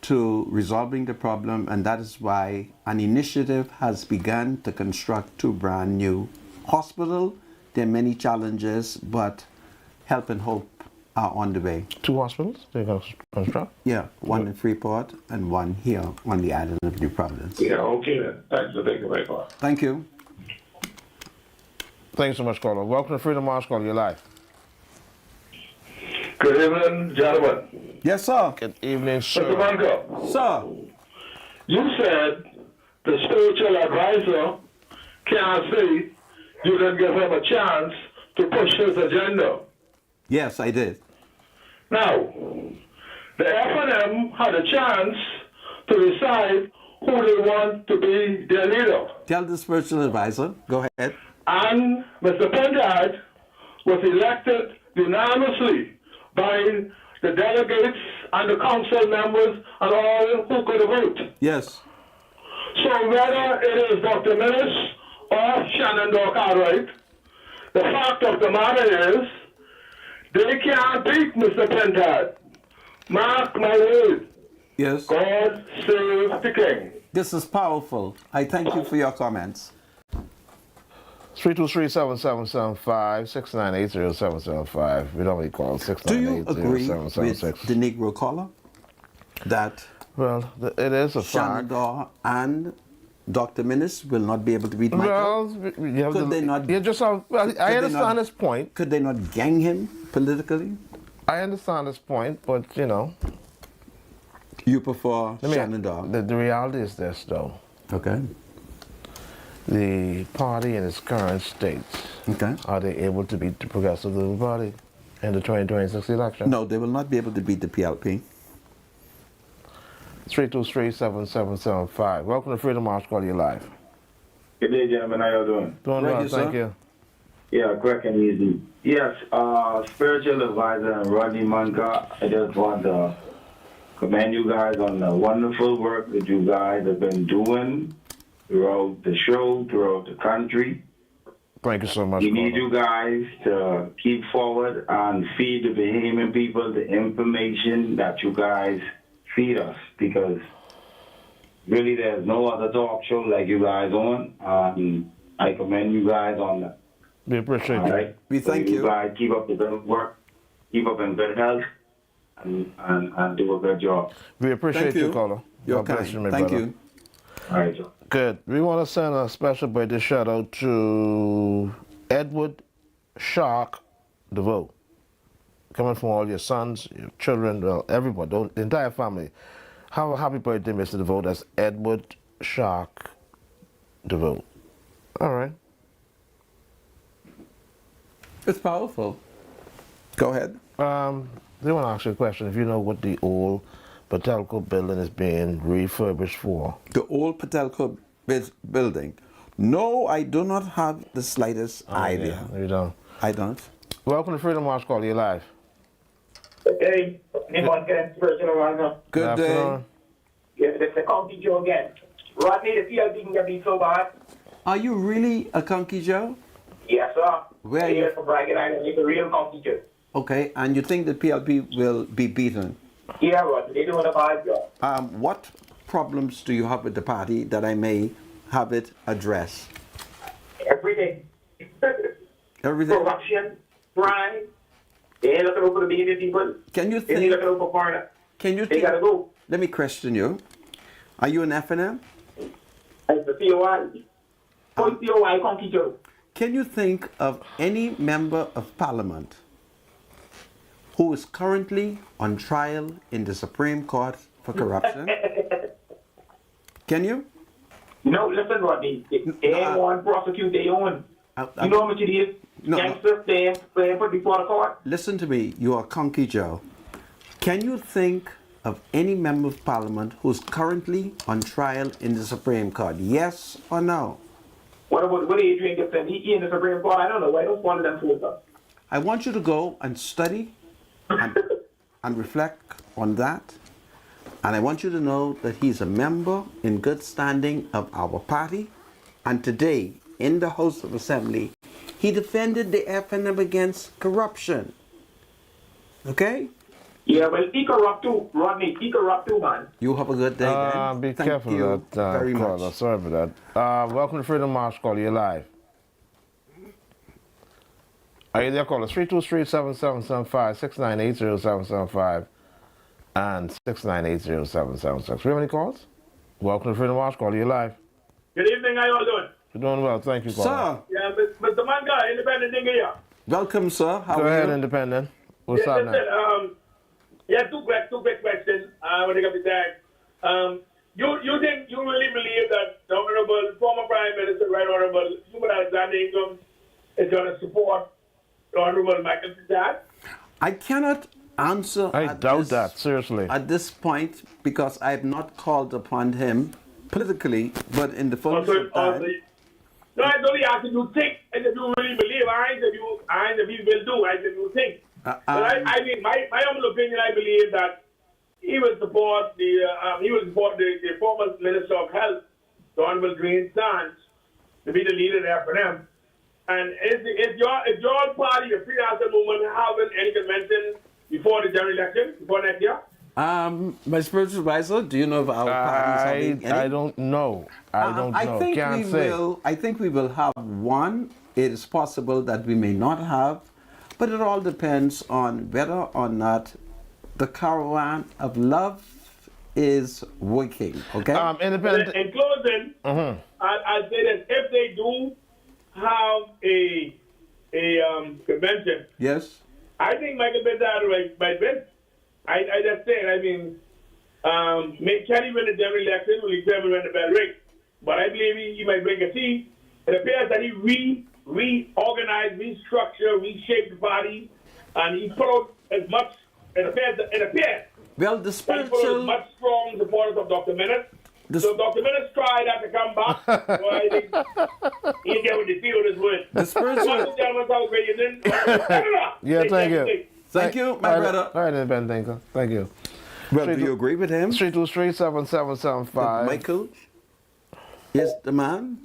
to resolving the problem, and that is why an initiative has begun to construct 2 brand new hospitals. There are many challenges, but help and hope are on the way. 2 hospitals they're going to construct? Yeah, one in Freeport and one here on the island of New Providence. Yeah, okay then. Thanks for taking my call. Thank you. Thanks so much, caller. Welcome to Freedom March, Caller, your life. Good evening, gentlemen. Yes, sir. Good evening, sir. Mr. Bunker. Sir. You said the spiritual advisor can't say you didn't give him a chance to push his agenda. Yes, I did. Now, the F&M had a chance to decide who they want to be their leader. Tell the spiritual advisor. Go ahead. And Mr. Pendad was elected unanimously by the delegates and the council members and all who could vote. Yes. So whether it is Dr. Millis or Shenandoah Cartwright, the fact of the matter is they can't beat Mr. Pendad. Mark my word. Yes. God save the king. This is powerful. I thank you for your comments. 323-7775, 698-0775. We normally call 698-0776. Do you agree with the Negro caller that it is a fact. Shenandoah and Dr. Minnis will not be able to beat Michael? Could they not? I understand his point. Could they not gang him politically? I understand his point, but you know. You prefer Shenandoah? The reality is this, though. Okay. The party in its current state, are they able to beat the Progressive Liberal Party in the 2026 election? No, they will not be able to beat the PLP. 323-7775. Welcome to Freedom March, Call You Live. Good day, gentlemen. How you doing? Doing well, thank you. Yeah, quick and easy. Yes, spiritual advisor and Rodney Munker, I just want to commend you guys on the wonderful work that you guys have been doing throughout the show, throughout the country. Thank you so much. We need you guys to keep forward and feed the Bahamian people the information that you guys feed us, because really there's no other talk show like you guys on. I commend you guys on that. We appreciate All you. right? We thank you. You guys keep up the good work, keep up in good health, and do a good job. We appreciate you, caller. You're God bless kind. you, my Thank brother. you. All right, Joe. Good. We want to send a special birthday shout out to Edward Shark DeVoe. Coming from all your sons, your children, well, everybody, the entire family. Have a happy birthday, Mr. DeVoe. That's Edward Shark DeVoe. All right. It's powerful. Go ahead. They want to ask you a question. If you know what the old Patelco building is being refurbished for. The old Patelco building. No, I do not have the slightest idea. Yeah, you don't. I don't. Welcome to Freedom March, Call You Live. Hey, spiritual advisor. Good day. Yes, it's the County Joe again. Rodney, the PLP can get me so bad. Are you really a Conky Joe? Yes, sir. Where are you? From Bragging Island, it's a real County Joe. Okay, and you think the PLP will be beaten? Yeah, Rodney, they're doing a bad job. What problems do you have with the party that I may have it address? Everything. Everything? Corruption, crime. They ain't looking over the Bahamian people. Can you They think? ain't looking over foreigner. Can you They think? gotta go. Let me question you. Are you an FNM? It's the COI. COI County Joe. Can you think of any member of parliament who is currently on trial in the Supreme Court for corruption? Can you? No, listen, Rodney. They ain't want to prosecute their own. You know how much it is? Gangsters, they put before the court. Listen to me. You are Conky Joe. Can you think of any member of Parliament who's currently on trial in the Supreme Court? Yes or no? What Adrian Gibson? He in the Supreme Court? I don't know. Why don't one of them fools up? I want you to go and study and reflect on that. And I want you to know that he's a member in good standing of our party. And today, in the House of Assembly, he defended the FNM against corruption. Okay? Yeah, well, he corrupt too, Rodney. He corrupt too, man. You have a good day, then. Be Thank careful you of that, very caller. much. Sorry for that. Welcome to Freedom March Call. You're live. Are you there, caller? 323-7775, 698-0775, and 698-0776. We have any calls? Welcome to Freedom March Call. You're live. Good evening. How you all doing? You're doing well. Thank you, caller. Sir. Yeah, Mr. Manga, independent thing here. Welcome, sir. How Go are ahead, you? Independent. What's up now? Yeah, two quick questions. When it comes to that, you think you really believe that the Honorable former Prime Minister, Right Honorable Human Alexander Ingram, is going to support the Honorable Michael Fitzgerald? I cannot answer. I doubt that, seriously. At this point, because I have not called upon him politically, but in the fullness of time. No, I only asked if you think, and if you really believe. I ain't if you will do. I if you think. But I mean, my humble opinion, I believe that he will support the former Minister of Health, the Honorable Green Sands, to be the leader of the FNM. And is your party, the Free National Movement, having any convention before the general election, before next year? My spiritual advisor, do you know if our party is having any? I don't know. I don't know. Can't say. I think we will have one. It is possible that we may not have, but it all depends on whether or not the caravan of love is working. Okay. Independent. In closing, I'll say that if they do have a convention, yes, I think Michael Fitzgerald might win. I just say, I mean, can he win the general election? Will he never win the bell ring? But I believe he might bring a seat. It appears that he reorganized, restructured, reshaped the party, and he put out as much. It appears. Well, the spiritual. He put out as much strong supporters of Dr. Minute. So if Dr. Minute tried that to come back, well, I think he'll get what they feel this word. The spiritual. Gentlemen, have a great evening. Yeah, thank you. Thank you, my brother. All right, Independent. Thank you. Well, do you agree with him? 323-7775. Michael is the man,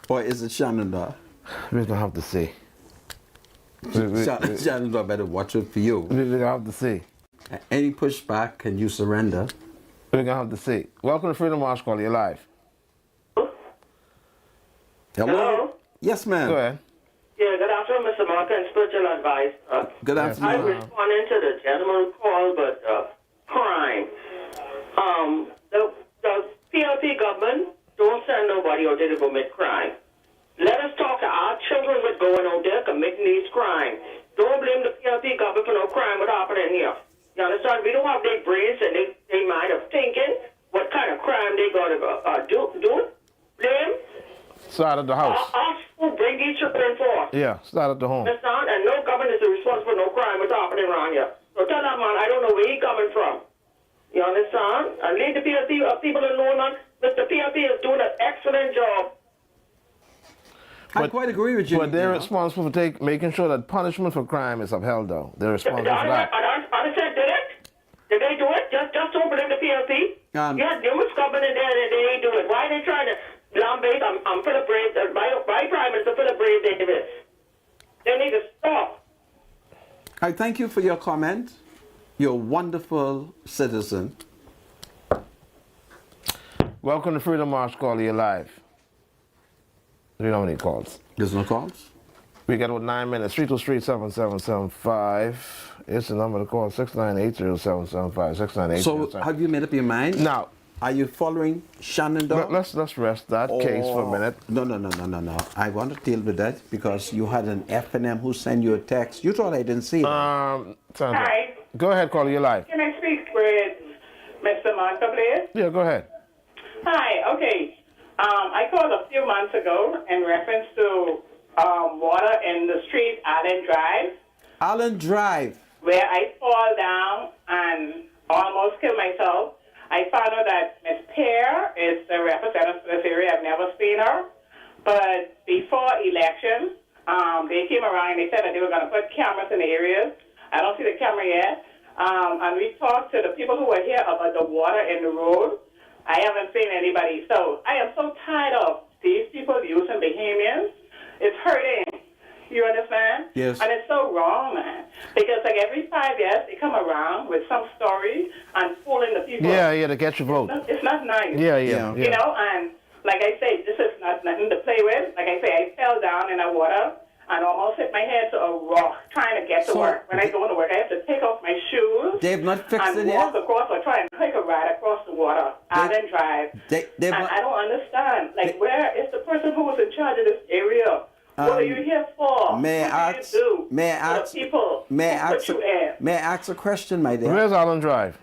or is it Shenandoah? We're going to have to see. Shenandoah better watch it for you. We're going to have to see. Any pushback, can you surrender? We're going to have to see. Welcome to Freedom March Call. You're live. Hello? Yes, ma'am. Go ahead. Yeah, good afternoon, Mr. Mark, and spiritual advice. Good afternoon. I'm responding to the gentleman call, but crime. The PLP government don't send nobody out there to commit crime. Let us talk to our children what's going on there committing these crimes. Don't blame the PLP government for no crime what's happening here. You understand? We don't have their brains and they mind of thinking what kind of crime they going to do. Blame. Start at the house. Us who bring these children forth. Yeah, start at the home. Understand? And no government is responsible for no crime what's happening around here. So tell that man, I don't know where he coming from. You understand? And leave the PLP people alone, man. Mr. PLP is doing an excellent job. I quite agree with you. But they're responsible for making sure that punishment for crime is upheld, though. They're responsible for that. I said, did they do it? Just don't blame the PLP. Yeah, there was government in there and they ain't do it. Why are they trying to lambast? I'm Philip Brave, my Prime Minister Philip Brave Davis. They need to stop. I thank you for your comment. You're a wonderful citizen. Welcome to Freedom March Call. You're live. Do you know how many calls? There's no calls? We got about 9 minutes. 323-7775. It's the number to call. 698-0775. 698-0775. So have you made up your mind? Now, Are you following Shenandoah? Let's rest that case for a minute. No. I want to deal with that because you had an F&M who sent you a text. You thought I didn't see that. Sandra, Hi. go ahead, caller. You're live. Can I speak with Mr. Monta, please? Yeah, go ahead. Hi. Okay. I called a few months ago in reference to water in the street, Allen Drive. Allen Drive. Where I fall down and almost kill myself. I found out that Ms. Pear is the representative for this area. I've never seen her. But before election, they came around and they said that they were going to put cameras in the areas. I don't see the camera yet. And we talked to the people who were here about the water in the road. I haven't seen anybody. So I am so tired of these people using Bahamians. It's hurting. You understand? Yes. And it's so wrong, man. Because like every 5 years, they come around with some story and fooling the people. Yeah, to get your vote. It's not nice. Yeah. You know, and like I say, this is not nothing to play with. Like I say, I fell down in the water and almost hit my head to a rock trying to get to work. When I go to work, I have to take off my shoes. They've not fixed and it walk yet? across or try and take a ride across the water. Allen Drive. And I don't understand. Like, where is the person who was in charge of this area? What are you here for? May I ask? May I ask? May I ask a question, my dear? Where's Allen Drive?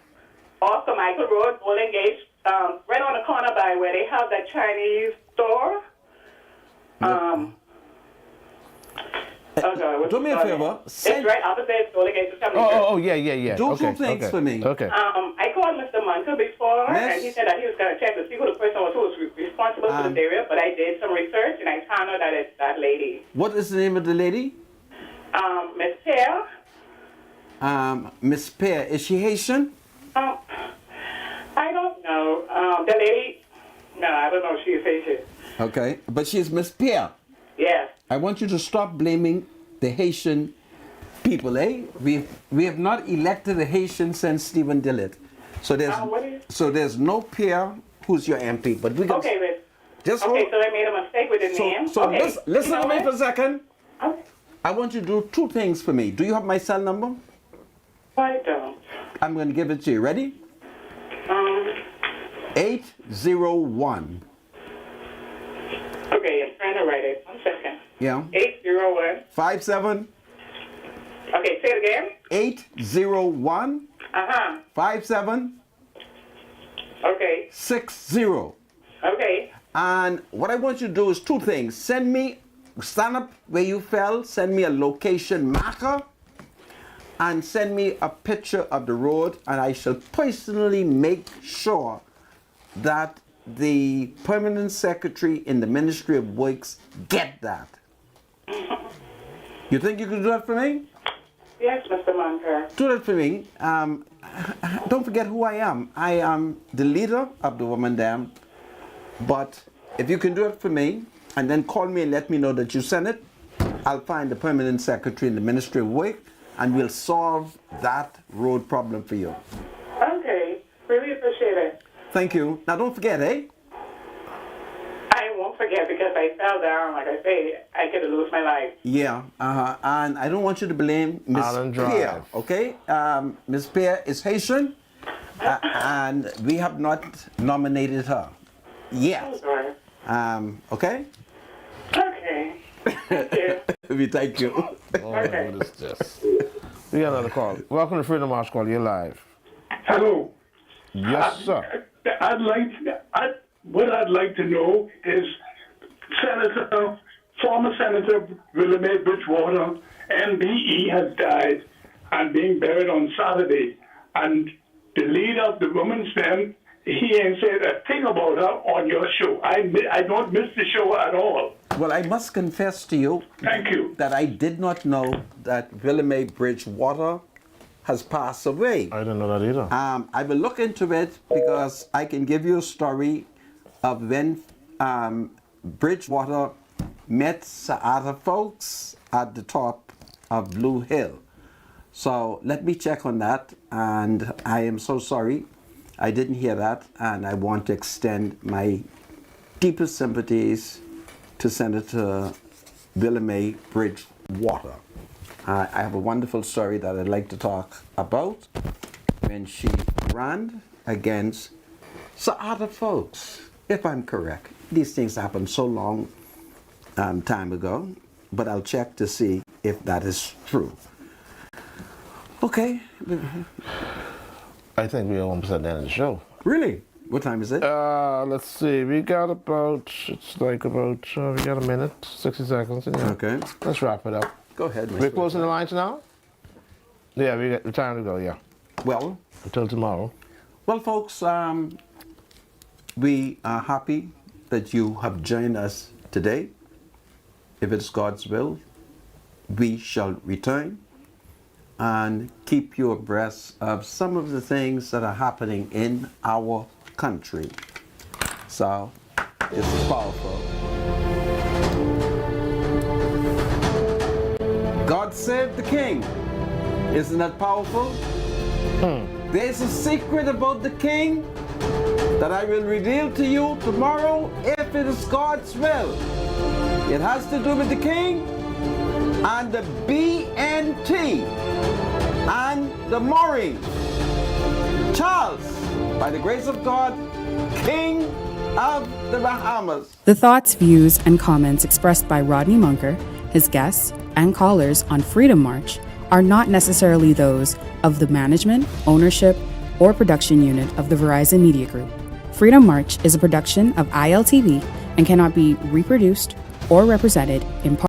Off the Michael Road, Bowling Gate, right on the corner by where they have that Chinese store. Do me a favor. It's right opposite Bowling Gate. Yeah. Do two things for me. Okay. I called Mr. Munker before, and he said that he was going to check to see who the person was who was responsible for this area. But I did some research, and I found out that it's that lady. What is the name of the lady? Miss Pear. Miss Pear. Is she Haitian? I don't know. The lady, no, I don't know if she is Haitian. Okay, but she's Miss Pear. Yes. I want you to stop blaming the Haitian people, eh? We have not elected a Haitian since Stephen Dillett. So there's no Pear who's your MP. But we can okay, Miss. Just so I made a mistake with the name. So okay. listen to me for a second. Okay. I want you to do two things for me. Do you have my cell number? I don't. I'm going to give it to you. Ready? 801. Okay, I'm trying to write it. 1 second. Yeah. 801. 57. Okay, say it again. 801. 57. Okay. 60. Okay. And what I want you to do is two things. Stand up where you fell, send me a location marker, and send me a picture of the road, and I shall personally make sure that the permanent secretary in the Ministry of Works get that. You think you can do that for me? Yes, Mr. Munker. Do that for me. Don't forget who I am. I am the leader of the Woman Dam. But if you can do it for me, and then call me and let me know that you sent it, I'll find the permanent secretary in the Ministry of Work, and we'll solve that road problem for you. Okay. Really appreciate it. Thank you. Now don't forget, eh? I won't forget because I fell down. Like I say, I could have lost my life. Yeah, and I don't want you to blame Miss Pear, okay? Miss Pear is Haitian, and we have not nominated her yet. Okay? Okay. Thank you. We thank you. Okay. What is this? We got another call. Welcome to Freedom March Call. You're live. Hello. Yes, sir. What I'd like to know is former Senator Willamette Bridgewater, MBE, has died and being buried on Saturday. And the leader of the Women's Dam, he ain't said a thing about her on your show. I don't miss the show at all. Well, I must confess to you, that I did not know that Willamette Bridgewater has passed away. I didn't know that either. I will look into it because I can give you a story of when Bridgewater met some other folks at the top of Blue Hill. So let me check on that, and I am so sorry I didn't hear that, and I want to extend my deepest sympathies to Senator Willamette Bridgewater. I have a wonderful story that I'd like to talk about when she ran against So other folks, if I'm correct, these things happened so long time ago, but I'll check to see if that is true. Okay. I think we're almost at the end of the show. Really? What time is it? Let's see. We got about, we got a minute, 60 seconds. Yeah. Okay. Let's wrap it up. Go ahead, Mr. We're closing the lines now? Yeah, we got the time to go, yeah. Well, until tomorrow. Well, folks, we are happy that you have joined us today. If it's God's will, we shall return and keep you abreast of some of the things that are happening in our country. So, this is powerful. God save the King. Isn't that powerful? There's a secret about the King that I will reveal to you tomorrow if it is God's will. It has to do with the King and the BNT and the mooring. Charles, by the grace of God, King of the Bahamas. The thoughts, views, and comments expressed by Rodney Munker, his guests, and callers on Freedom March are not necessarily those of the management, ownership, or production unit of the Verizon Media Group. Freedom March is a production of ILTV and cannot be reproduced or represented in part